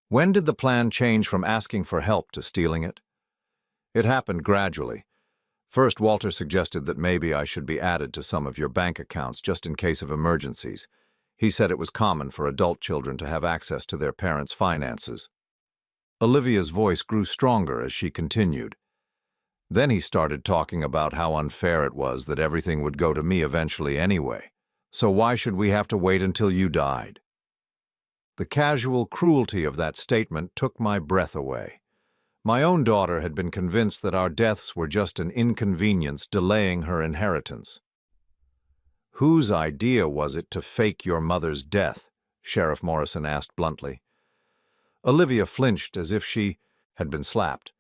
When did the plan change from asking for help to stealing it? It happened gradually. First, Walter suggested that maybe I should be added to some of your bank accounts just in case of emergencies. He said it was common for adult children to have access to their parents' finances. Olivia's voice grew stronger as she continued. Then he started talking about how unfair it was that everything would go to me eventually anyway. So why should we have to wait until you died? The casual cruelty of that statement took my breath away. My own daughter had been convinced that our deaths were just an inconvenience delaying her inheritance. Whose idea was it to fake your mother's death? Sheriff Morrison asked bluntly. Olivia flinched as if she had been slapped.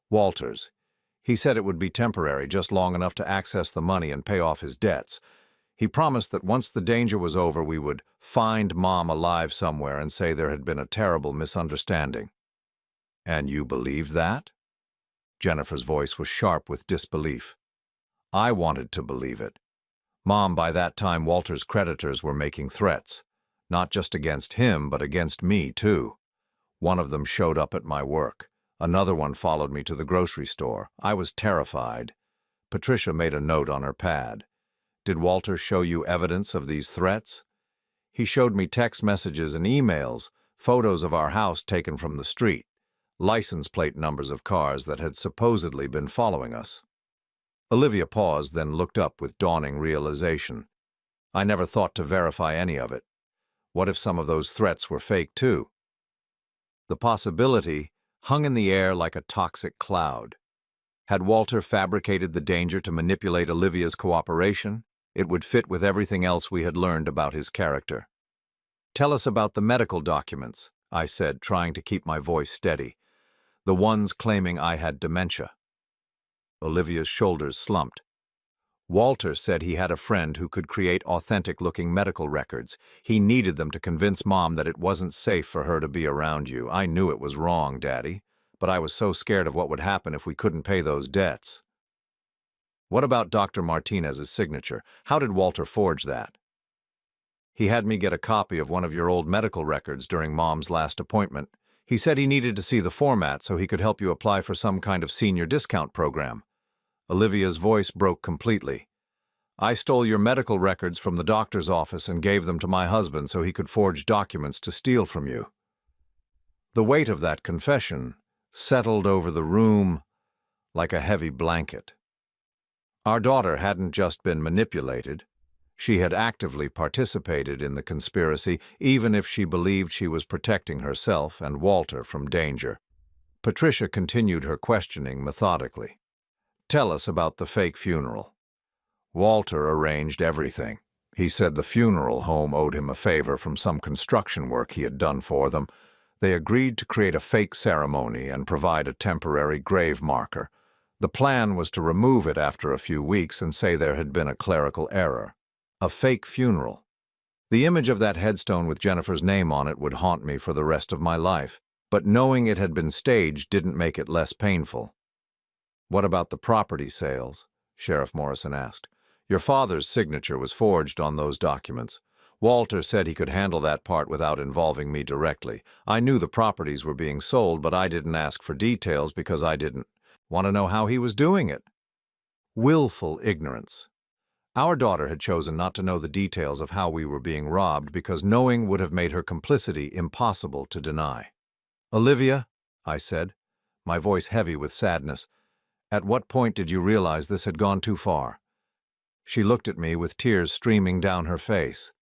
Walter's. He said it would be temporary, just long enough to access the money and pay off his debts. He promised that once the danger was over, we would find Mom alive somewhere and say there had been a terrible misunderstanding. And you believed that? Jennifer's voice was sharp with disbelief. I wanted to believe it. Mom, by that time, Walter's creditors were making threats. Not just against him, but against me, too. One of them showed up at my work. Another one followed me to the grocery store. I was terrified. Patricia made a note on her pad. Did Walter show you evidence of these threats? He showed me text messages and emails, photos of our house taken from the street, license plate numbers of cars that had supposedly been following us. Olivia paused, then looked up with dawning realization. I never thought to verify any of it. What if some of those threats were fake, too? The possibility hung in the air like a toxic cloud. Had Walter fabricated the danger to manipulate Olivia's cooperation? It would fit with everything else we had learned about his character. Tell us about the medical documents, I said, trying to keep my voice steady. The ones claiming I had dementia. Olivia's shoulders slumped. Walter said he had a friend who could create authentic-looking medical records. He needed them to convince Mom that it wasn't safe for her to be around you. I knew it was wrong, Daddy, but I was so scared of what would happen if we couldn't pay those debts. What about Dr. Martinez's signature? How did Walter forge that? He had me get a copy of one of your old medical records during Mom's last appointment. He said he needed to see the format so he could help you apply for some kind of senior discount program. Olivia's voice broke completely. I stole your medical records from the doctor's office and gave them to my husband so he could forge documents to steal from you. The weight of that confession settled over the room like a heavy blanket. Our daughter hadn't just been manipulated. She had actively participated in the conspiracy, even if she believed she was protecting herself and Walter from danger. Patricia continued her questioning methodically. Tell us about the fake funeral. Walter arranged everything. He said the funeral home owed him a favor from some construction work he had done for them. They agreed to create a fake ceremony and provide a temporary grave marker. The plan was to remove it after a few weeks and say there had been a clerical error. A fake funeral. The image of that headstone with Jennifer's name on it would haunt me for the rest of my life, but knowing it had been staged didn't make it less painful. What about the property sales? Sheriff Morrison asked. Your father's signature was forged on those documents. Walter said he could handle that part without involving me directly. I knew the properties were being sold, but I didn't ask for details because I didn't want to know how he was doing it. Willful ignorance. Our daughter had chosen not to know the details of how we were being robbed because knowing would have made her complicity impossible to deny. Olivia, I said, my voice heavy with sadness, at what point did you realize this had gone too far? She looked at me with tears streaming down her face.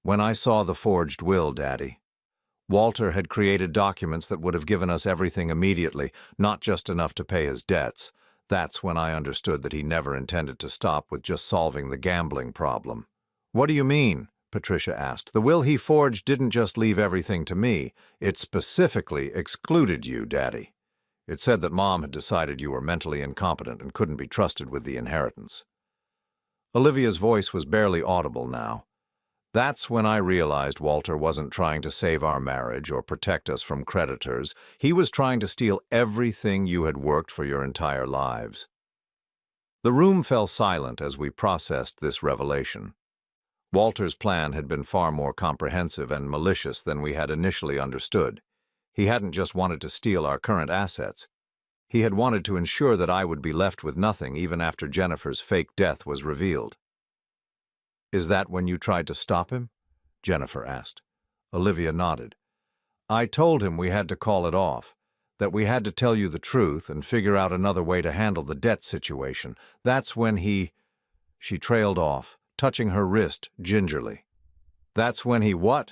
When I saw the forged will, Daddy. Walter had created documents that would have given us everything immediately, not just enough to pay his debts. That's when I understood that he never intended to stop with just solving the gambling problem. "What do you mean?" Patricia asked. "The will he forged didn't just leave everything to me. It specifically excluded you, Daddy. It said that Mom had decided you were mentally incompetent and couldn't be trusted with the inheritance." Olivia's voice was barely audible now. That's when I realized Walter wasn't trying to save our marriage or protect us from creditors. He was trying to steal everything you had worked for your entire lives. The room fell silent as we processed this revelation. Walter's plan had been far more comprehensive and malicious than we had initially understood. He hadn't just wanted to steal our current assets. He had wanted to ensure that I would be left with nothing even after Jennifer's fake death was revealed. "Is that when you tried to stop him?" Jennifer asked. Olivia nodded. "I told him we had to call it off, that we had to tell you the truth and figure out another way to handle the debt situation. That's when he—" She trailed off, touching her wrist gingerly. "That's when he what?"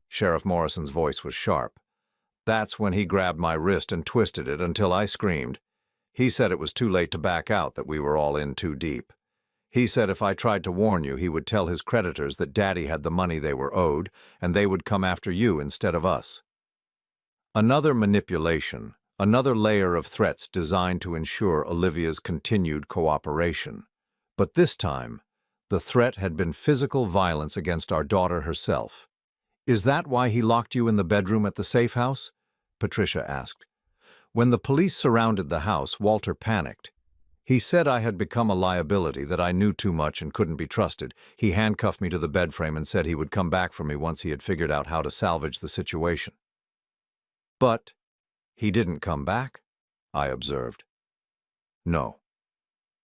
Sheriff Morrison's voice was sharp. "That's when he grabbed my wrist and twisted it until I screamed. He said it was too late to back out, that we were all in too deep. He said if I tried to warn you, he would tell his creditors that Daddy had the money they were owed, and they would come after you instead of us." Another manipulation, another layer of threats designed to ensure Olivia's continued cooperation. But this time, the threat had been physical violence against our daughter herself. "Is that why he locked you in the bedroom at the safe house?" Patricia asked. "When the police surrounded the house, Walter panicked. He said I had become a liability, that I knew too much and couldn't be trusted. He handcuffed me to the bedframe and said he would come back for me once he had figured out how to salvage the situation." "But he didn't come back?" I observed. "No.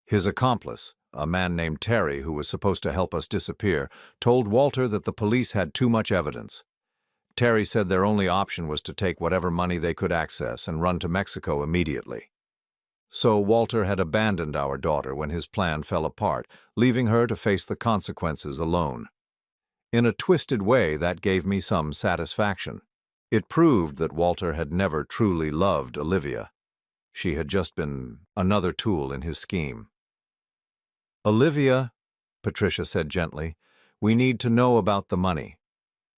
His accomplice, a man named Terry, who was supposed to help us disappear, told Walter that the police had too much evidence. Terry said their only option was to take whatever money they could access and run to Mexico immediately. So Walter had abandoned our daughter when his plan fell apart, leaving her to face the consequences alone. In a twisted way, that gave me some satisfaction. It proved that Walter had never truly loved Olivia. She had just been another tool in his scheme. "Olivia," Patricia said gently, "we need to know about the money.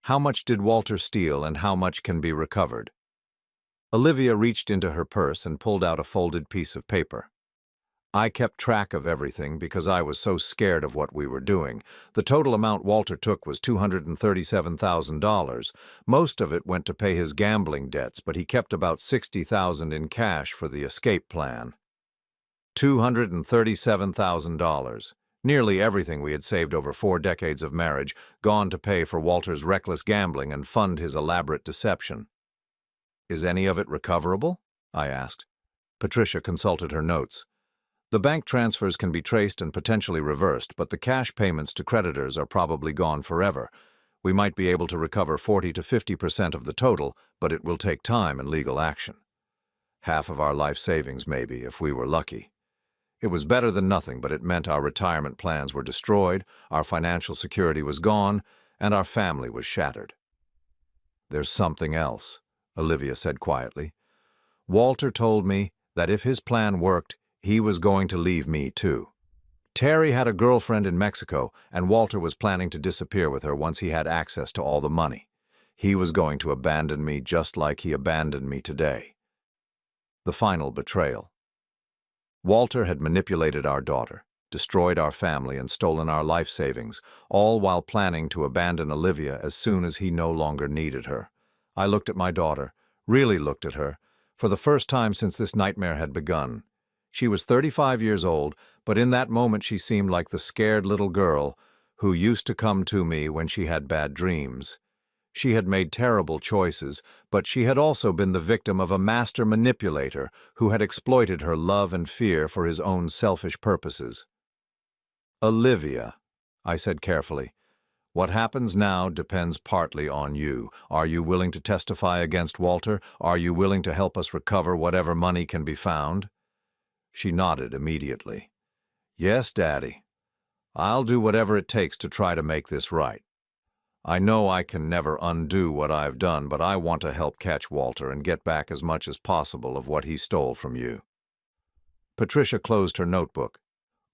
How much did Walter steal and how much can be recovered?" Olivia reached into her purse and pulled out a folded piece of paper. "I kept track of everything because I was so scared of what we were doing. The total amount Walter took was $237,000. Most of it went to pay his gambling debts, but he kept about $60,000 in cash for the escape plan." $237,000. Nearly everything we had saved over 4 decades of marriage, gone to pay for Walter's reckless gambling and fund his elaborate deception. "Is any of it recoverable?" I asked. Patricia consulted her notes. "The bank transfers can be traced and potentially reversed, but the cash payments to creditors are probably gone forever. We might be able to recover 40 to 50% of the total, but it will take time and legal action. Half of our life savings, maybe, if we were lucky." It was better than nothing, but it meant our retirement plans were destroyed, our financial security was gone, and our family was shattered. "There's something else," Olivia said quietly. "Walter told me that if his plan worked, he was going to leave me too. Terry had a girlfriend in Mexico, and Walter was planning to disappear with her once he had access to all the money. He was going to abandon me just like he abandoned me today." The final betrayal. Walter had manipulated our daughter, destroyed our family, and stolen our life savings, all while planning to abandon Olivia as soon as he no longer needed her. I looked at my daughter, really looked at her, for the first time since this nightmare had begun. She was 35 years old, but in that moment she seemed like the scared little girl who used to come to me when she had bad dreams. She had made terrible choices, but she had also been the victim of a master manipulator who had exploited her love and fear for his own selfish purposes. "Olivia," I said carefully, "what happens now depends partly on you. Are you willing to testify against Walter? Are you willing to help us recover whatever money can be found?" She nodded immediately. "Yes, Daddy. I'll do whatever it takes to try to make this right." I know I can never undo what I've done, but I want to help catch Walter and get back as much as possible of what he stole from you." Patricia closed her notebook.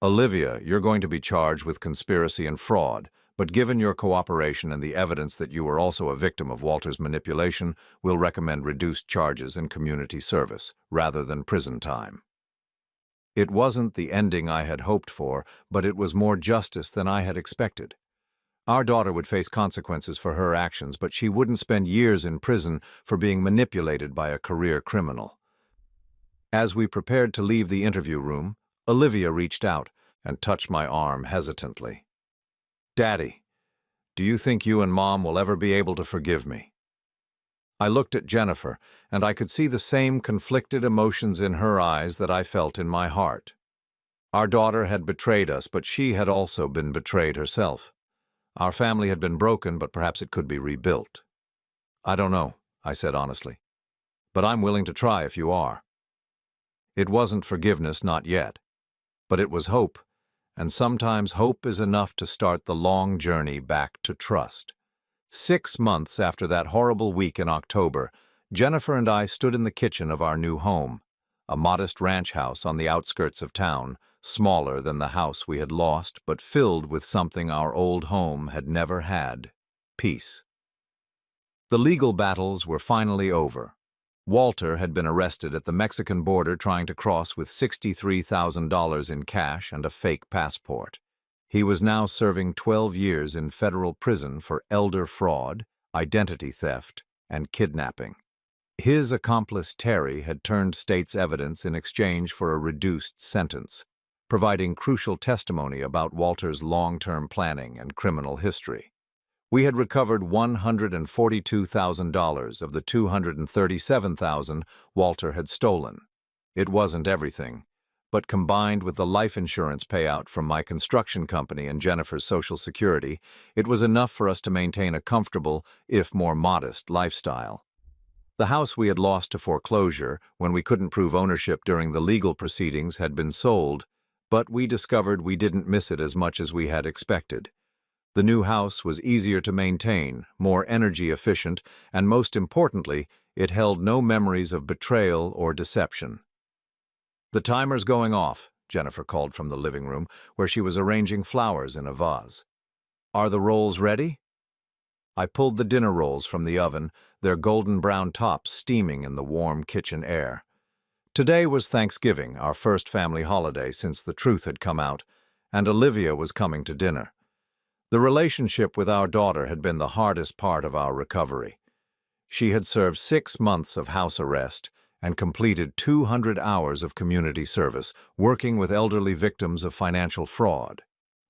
"Olivia, you're going to be charged with conspiracy and fraud, but given your cooperation and the evidence that you were also a victim of Walter's manipulation, we'll recommend reduced charges and community service, rather than prison time." It wasn't the ending I had hoped for, but it was more justice than I had expected. Our daughter would face consequences for her actions, but she wouldn't spend years in prison for being manipulated by a career criminal. As we prepared to leave the interview room, Olivia reached out and touched my arm hesitantly. "Daddy, do you think you and Mom will ever be able to forgive me?" I looked at Jennifer, and I could see the same conflicted emotions in her eyes that I felt in my heart. Our daughter had betrayed us, but she had also been betrayed herself. Our family had been broken, but perhaps it could be rebuilt. "I don't know," I said honestly, "but I'm willing to try if you are." It wasn't forgiveness, not yet, but it was hope, and sometimes hope is enough to start the long journey back to trust. 6 months after that horrible week in October, Jennifer and I stood in the kitchen of our new home, a modest ranch house on the outskirts of town, smaller than the house we had lost, but filled with something our old home had never had: peace. The legal battles were finally over. Walter had been arrested at the Mexican border trying to cross with $63,000 in cash and a fake passport. He was now serving 12 years in federal prison for elder fraud, identity theft, and kidnapping. His accomplice Terry had turned state's evidence in exchange for a reduced sentence, providing crucial testimony about Walter's long-term planning and criminal history. We had recovered $142,000 of the $237,000 Walter had stolen. It wasn't everything, but combined with the life insurance payout from my construction company and Jennifer's Social Security, it was enough for us to maintain a comfortable, if more modest, lifestyle. The house we had lost to foreclosure when we couldn't prove ownership during the legal proceedings had been sold, but we discovered we didn't miss it as much as we had expected. The new house was easier to maintain, more energy efficient, and most importantly, it held no memories of betrayal or deception. "The timer's going off," Jennifer called from the living room, where she was arranging flowers in a vase. "Are the rolls ready?" I pulled the dinner rolls from the oven, their golden brown tops steaming in the warm kitchen air. Today was Thanksgiving, our first family holiday since the truth had come out, and Olivia was coming to dinner. The relationship with our daughter had been the hardest part of our recovery. She had served 6 months of house arrest and completed 200 hours of community service, working with elderly victims of financial fraud.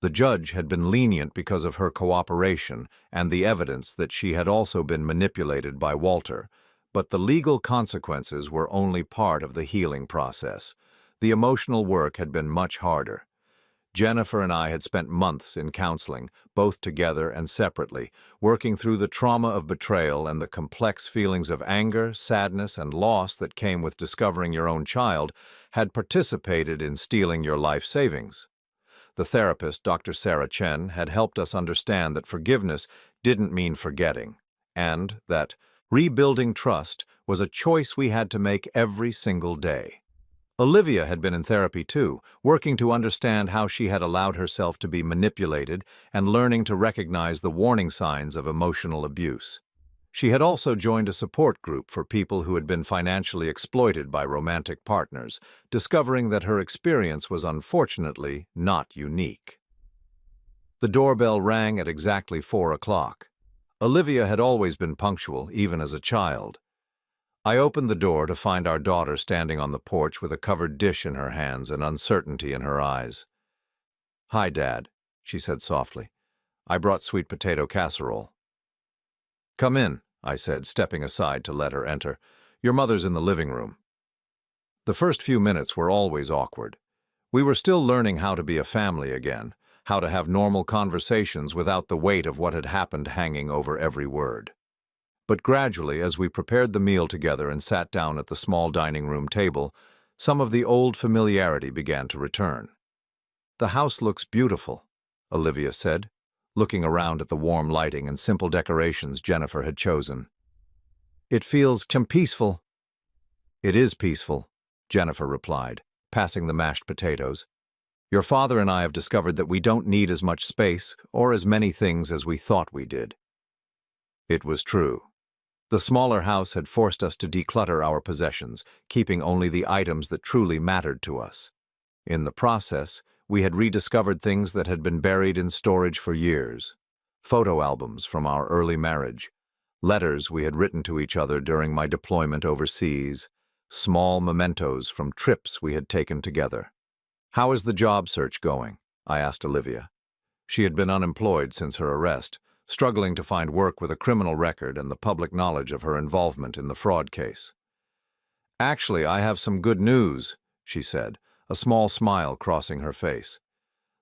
The judge had been lenient because of her cooperation and the evidence that she had also been manipulated by Walter, but the legal consequences were only part of the healing process. The emotional work had been much harder. Jennifer and I had spent months in counseling, both together and separately, working through the trauma of betrayal and the complex feelings of anger, sadness, and loss that came with discovering your own child had participated in stealing your life savings. The therapist, Dr. Sarah Chen, had helped us understand that forgiveness didn't mean forgetting, and that rebuilding trust was a choice we had to make every single day. Olivia had been in therapy too, working to understand how she had allowed herself to be manipulated and learning to recognize the warning signs of emotional abuse. She had also joined a support group for people who had been financially exploited by romantic partners, discovering that her experience was unfortunately not unique. The doorbell rang at exactly 4 o'clock. Olivia had always been punctual, even as a child. I opened the door to find our daughter standing on the porch with a covered dish in her hands and uncertainty in her eyes. "Hi, Dad," she said softly. "I brought sweet potato casserole." "Come in," I said, stepping aside to let her enter. "Your mother's in the living room." The first few minutes were always awkward. We were still learning how to be a family again, how to have normal conversations without the weight of what had happened hanging over every word. But gradually, as we prepared the meal together and sat down at the small dining room table, some of the old familiarity began to return. "The house looks beautiful," Olivia said, looking around at the warm lighting and simple decorations Jennifer had chosen. "It feels peaceful." "It is peaceful," Jennifer replied, passing the mashed potatoes. "Your father and I have discovered that we don't need as much space or as many things as we thought we did." It was true. The smaller house had forced us to declutter our possessions, keeping only the items that truly mattered to us. In the process, we had rediscovered things that had been buried in storage for years. Photo albums from our early marriage, letters we had written to each other during my deployment overseas, small mementos from trips we had taken together. "How is the job search going?" I asked Olivia. She had been unemployed since her arrest, struggling to find work with a criminal record and the public knowledge of her involvement in the fraud case. "Actually, I have some good news," she said, a small smile crossing her face.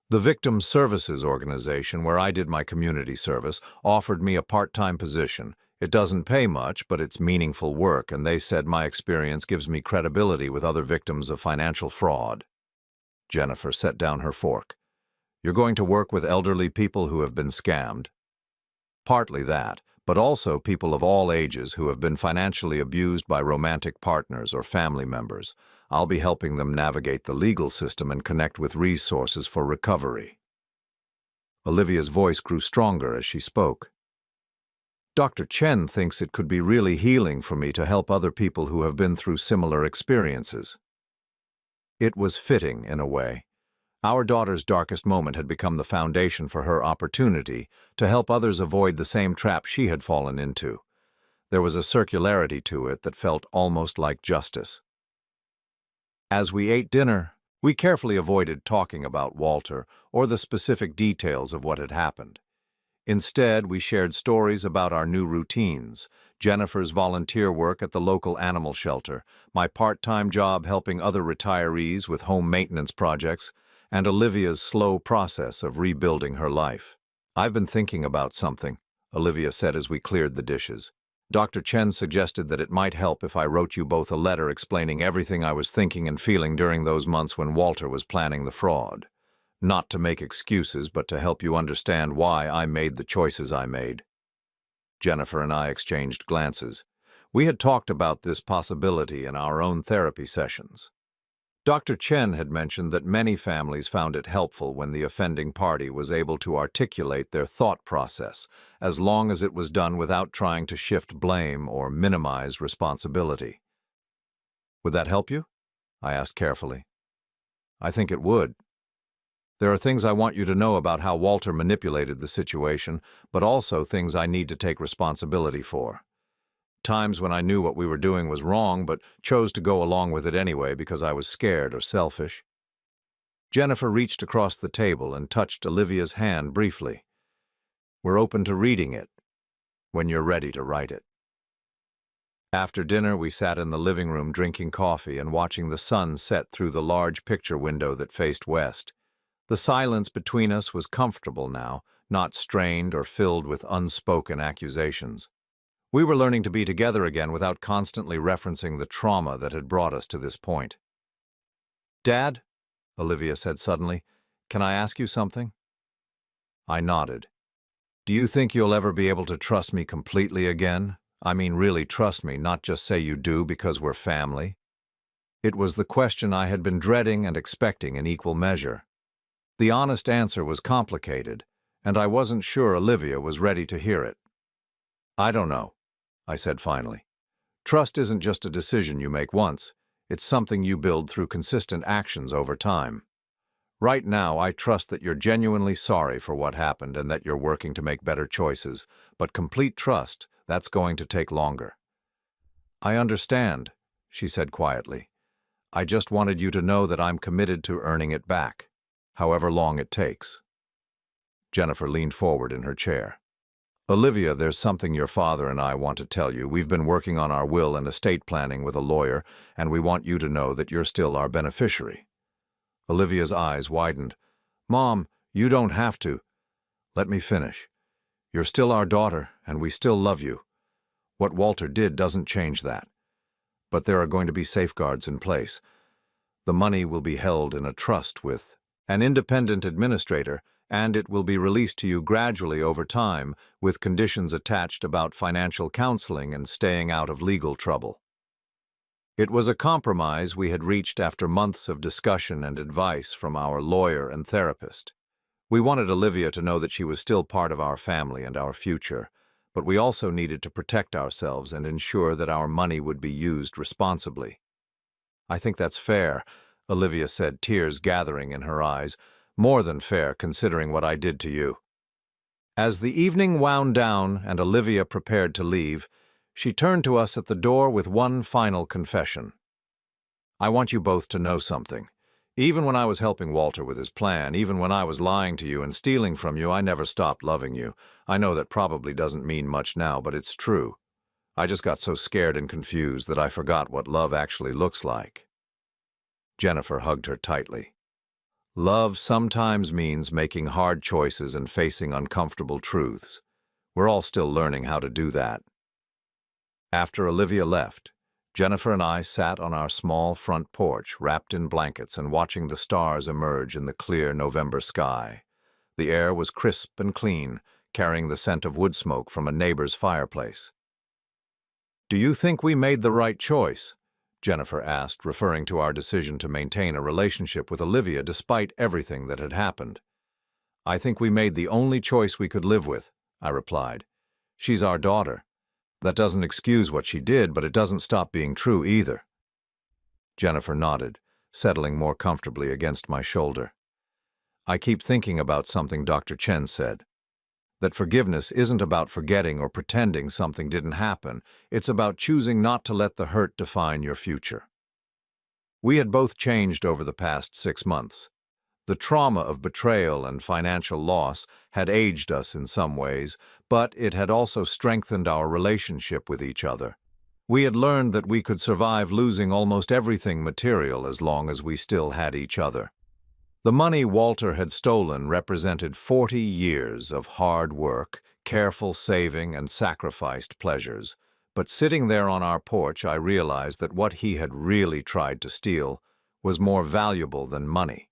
"The Victim Services Organization, where I did my community service, offered me a part-time position. It doesn't pay much, but it's meaningful work, and they said my experience gives me credibility with other victims of financial fraud." Jennifer set down her fork. "You're going to work with elderly people who have been scammed?" "Partly that, but also people of all ages who have been financially abused by romantic partners or family members. I'll be helping them navigate the legal system and connect with resources for recovery." Olivia's voice grew stronger as she spoke. "Dr. Chen thinks it could be really healing for me to help other people who have been through similar experiences." It was fitting, in a way. Our daughter's darkest moment had become the foundation for her opportunity to help others avoid the same trap she had fallen into. There was a circularity to it that felt almost like justice. As we ate dinner, we carefully avoided talking about Walter or the specific details of what had happened. Instead, we shared stories about our new routines, Jennifer's volunteer work at the local animal shelter, my part-time job helping other retirees with home maintenance projects, and Olivia's slow process of rebuilding her life. "I've been thinking about something," Olivia said as we cleared the dishes. "Dr. Chen suggested that it might help if I wrote you both a letter explaining everything I was thinking and feeling during those months when Walter was planning the fraud. Not to make excuses, but to help you understand why I made the choices I made." Jennifer and I exchanged glances. We had talked about this possibility in our own therapy sessions. Dr. Chen had mentioned that many families found it helpful when the offending party was able to articulate their thought process, as long as it was done without trying to shift blame or minimize responsibility. "Would that help you?" I asked carefully. "I think it would. There are things I want you to know about how Walter manipulated the situation, but also things I need to take responsibility for. Times when I knew what we were doing was wrong, but chose to go along with it anyway because I was scared or selfish." Jennifer reached across the table and touched Olivia's hand briefly. "We're open to reading it when you're ready to write it." After dinner, we sat in the living room drinking coffee and watching the sun set through the large picture window that faced west. The silence between us was comfortable now, not strained or filled with unspoken accusations. We were learning to be together again without constantly referencing the trauma that had brought us to this point. "Dad," Olivia said suddenly, "can I ask you something?" I nodded. "Do you think you'll ever be able to trust me completely again? I mean, really trust me, not just say you do because we're family?" It was the question I had been dreading and expecting in equal measure. The honest answer was complicated, and I wasn't sure Olivia was ready to hear it. "I don't know," I said finally. "Trust isn't just a decision you make once. It's something you build through consistent actions over time. Right now, I trust that you're genuinely sorry for what happened and that you're working to make better choices, but complete trust, that's going to take longer." "I understand," she said quietly. "I just wanted you to know that I'm committed to earning it back, however long it takes." Jennifer leaned forward in her chair. "Olivia, there's something your father and I want to tell you. We've been working on our will and estate planning with a lawyer, and we want you to know that you're still our beneficiary." Olivia's eyes widened. "Mom, you don't have to." "Let me finish. You're still our daughter, and we still love you. What Walter did doesn't change that. But there are going to be safeguards in place. The money will be held in a trust with an independent administrator, and it will be released to you gradually over time, with conditions attached about financial counseling and staying out of legal trouble. It was a compromise we had reached after months of discussion and advice from our lawyer and therapist. We wanted Olivia to know that she was still part of our family and our future, but we also needed to protect ourselves and ensure that our money would be used responsibly. "I think that's fair," Olivia said, tears gathering in her eyes. "More than fair, considering what I did to you." As the evening wound down and Olivia prepared to leave, she turned to us at the door with one final confession. "I want you both to know something. Even when I was helping Walter with his plan, even when I was lying to you and stealing from you, I never stopped loving you. I know that probably doesn't mean much now, but it's true. I just got so scared and confused that I forgot what love actually looks like." Jennifer hugged her tightly. "Love sometimes means making hard choices and facing uncomfortable truths. We're all still learning how to do that." After Olivia left, Jennifer and I sat on our small front porch, wrapped in blankets and watching the stars emerge in the clear November sky. The air was crisp and clean, carrying the scent of wood smoke from a neighbor's fireplace. "Do you think we made the right choice?" Jennifer asked, referring to our decision to maintain a relationship with Olivia despite everything that had happened. "I think we made the only choice we could live with," I replied. "She's our daughter. That doesn't excuse what she did, but it doesn't stop being true either." Jennifer nodded, settling more comfortably against my shoulder. "I keep thinking about something Dr. Chen said. That forgiveness isn't about forgetting or pretending something didn't happen. It's about choosing not to let the hurt define your future." We had both changed over the past 6 months. The trauma of betrayal and financial loss had aged us in some ways, but it had also strengthened our relationship with each other. We had learned that we could survive losing almost everything material as long as we still had each other. The money Walter had stolen represented 40 years of hard work, careful saving, and sacrificed pleasures. But sitting there on our porch, I realized that what he had really tried to steal was more valuable than money.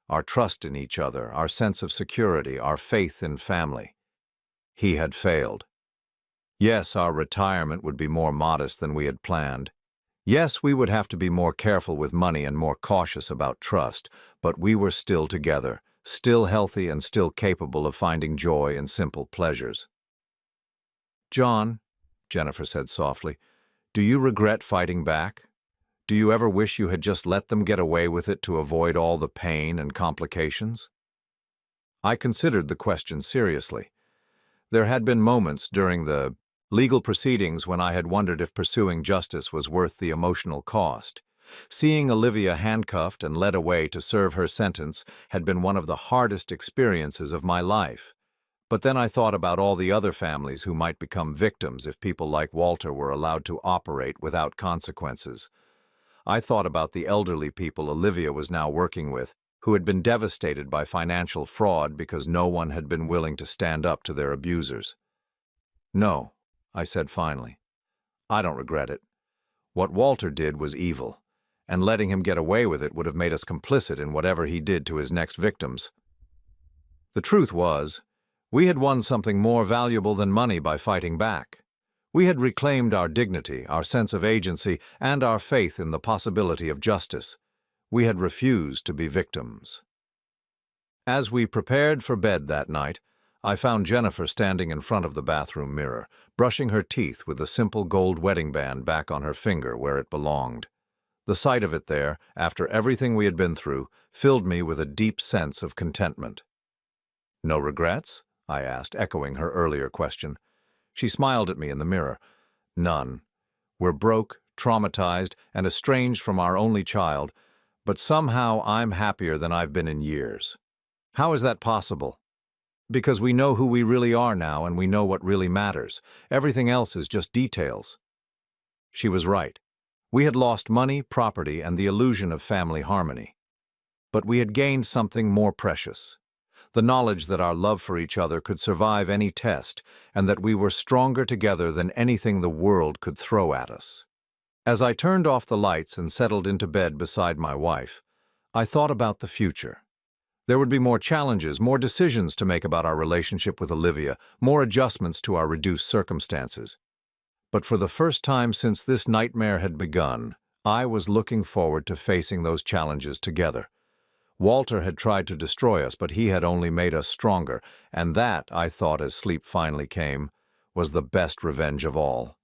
Our trust in each other, our sense of security, our faith in family. He had failed. Yes, our retirement would be more modest than we had planned. Yes, we would have to be more careful with money and more cautious about trust, but we were still together, still healthy and still capable of finding joy in simple pleasures. "John," Jennifer said softly, "do you regret fighting back? Do you ever wish you had just let them get away with it to avoid all the pain and complications?" I considered the question seriously. There had been moments during the legal proceedings when I had wondered if pursuing justice was worth the emotional cost. Seeing Olivia handcuffed and led away to serve her sentence had been one of the hardest experiences of my life. But then I thought about all the other families who might become victims if people like Walter were allowed to operate without consequences. I thought about the elderly people Olivia was now working with, who had been devastated by financial fraud because no one had been willing to stand up to their abusers. "No," I said finally. "I don't regret it. What Walter did was evil, and letting him get away with it would have made us complicit in whatever he did to his next victims. The truth was, we had won something more valuable than money by fighting back. We had reclaimed our dignity, our sense of agency, and our faith in the possibility of justice. We had refused to be victims." As we prepared for bed that night, I found Jennifer standing in front of the bathroom mirror, brushing her teeth with the simple gold wedding band back on her finger where it belonged. The sight of it there, after everything we had been through, filled me with a deep sense of contentment. "No regrets?" I asked, echoing her earlier question. She smiled at me in the mirror. "None. We're broke, traumatized, and estranged from our only child, but somehow I'm happier than I've been in years." "How is that possible?" "Because we know who we really are now and we know what really matters. Everything else is just details." She was right. We had lost money, property, and the illusion of family harmony. But we had gained something more precious. The knowledge that our love for each other could survive any test, and that we were stronger together than anything the world could throw at us. As I turned off the lights and settled into bed beside my wife, I thought about the future. There would be more challenges, more decisions to make about our relationship with Olivia, more adjustments to our reduced circumstances. But for the first time since this nightmare had begun, I was looking forward to facing those challenges together. Walter had tried to destroy us, but he had only made us stronger, and that, I thought as sleep finally came, was the best revenge of all.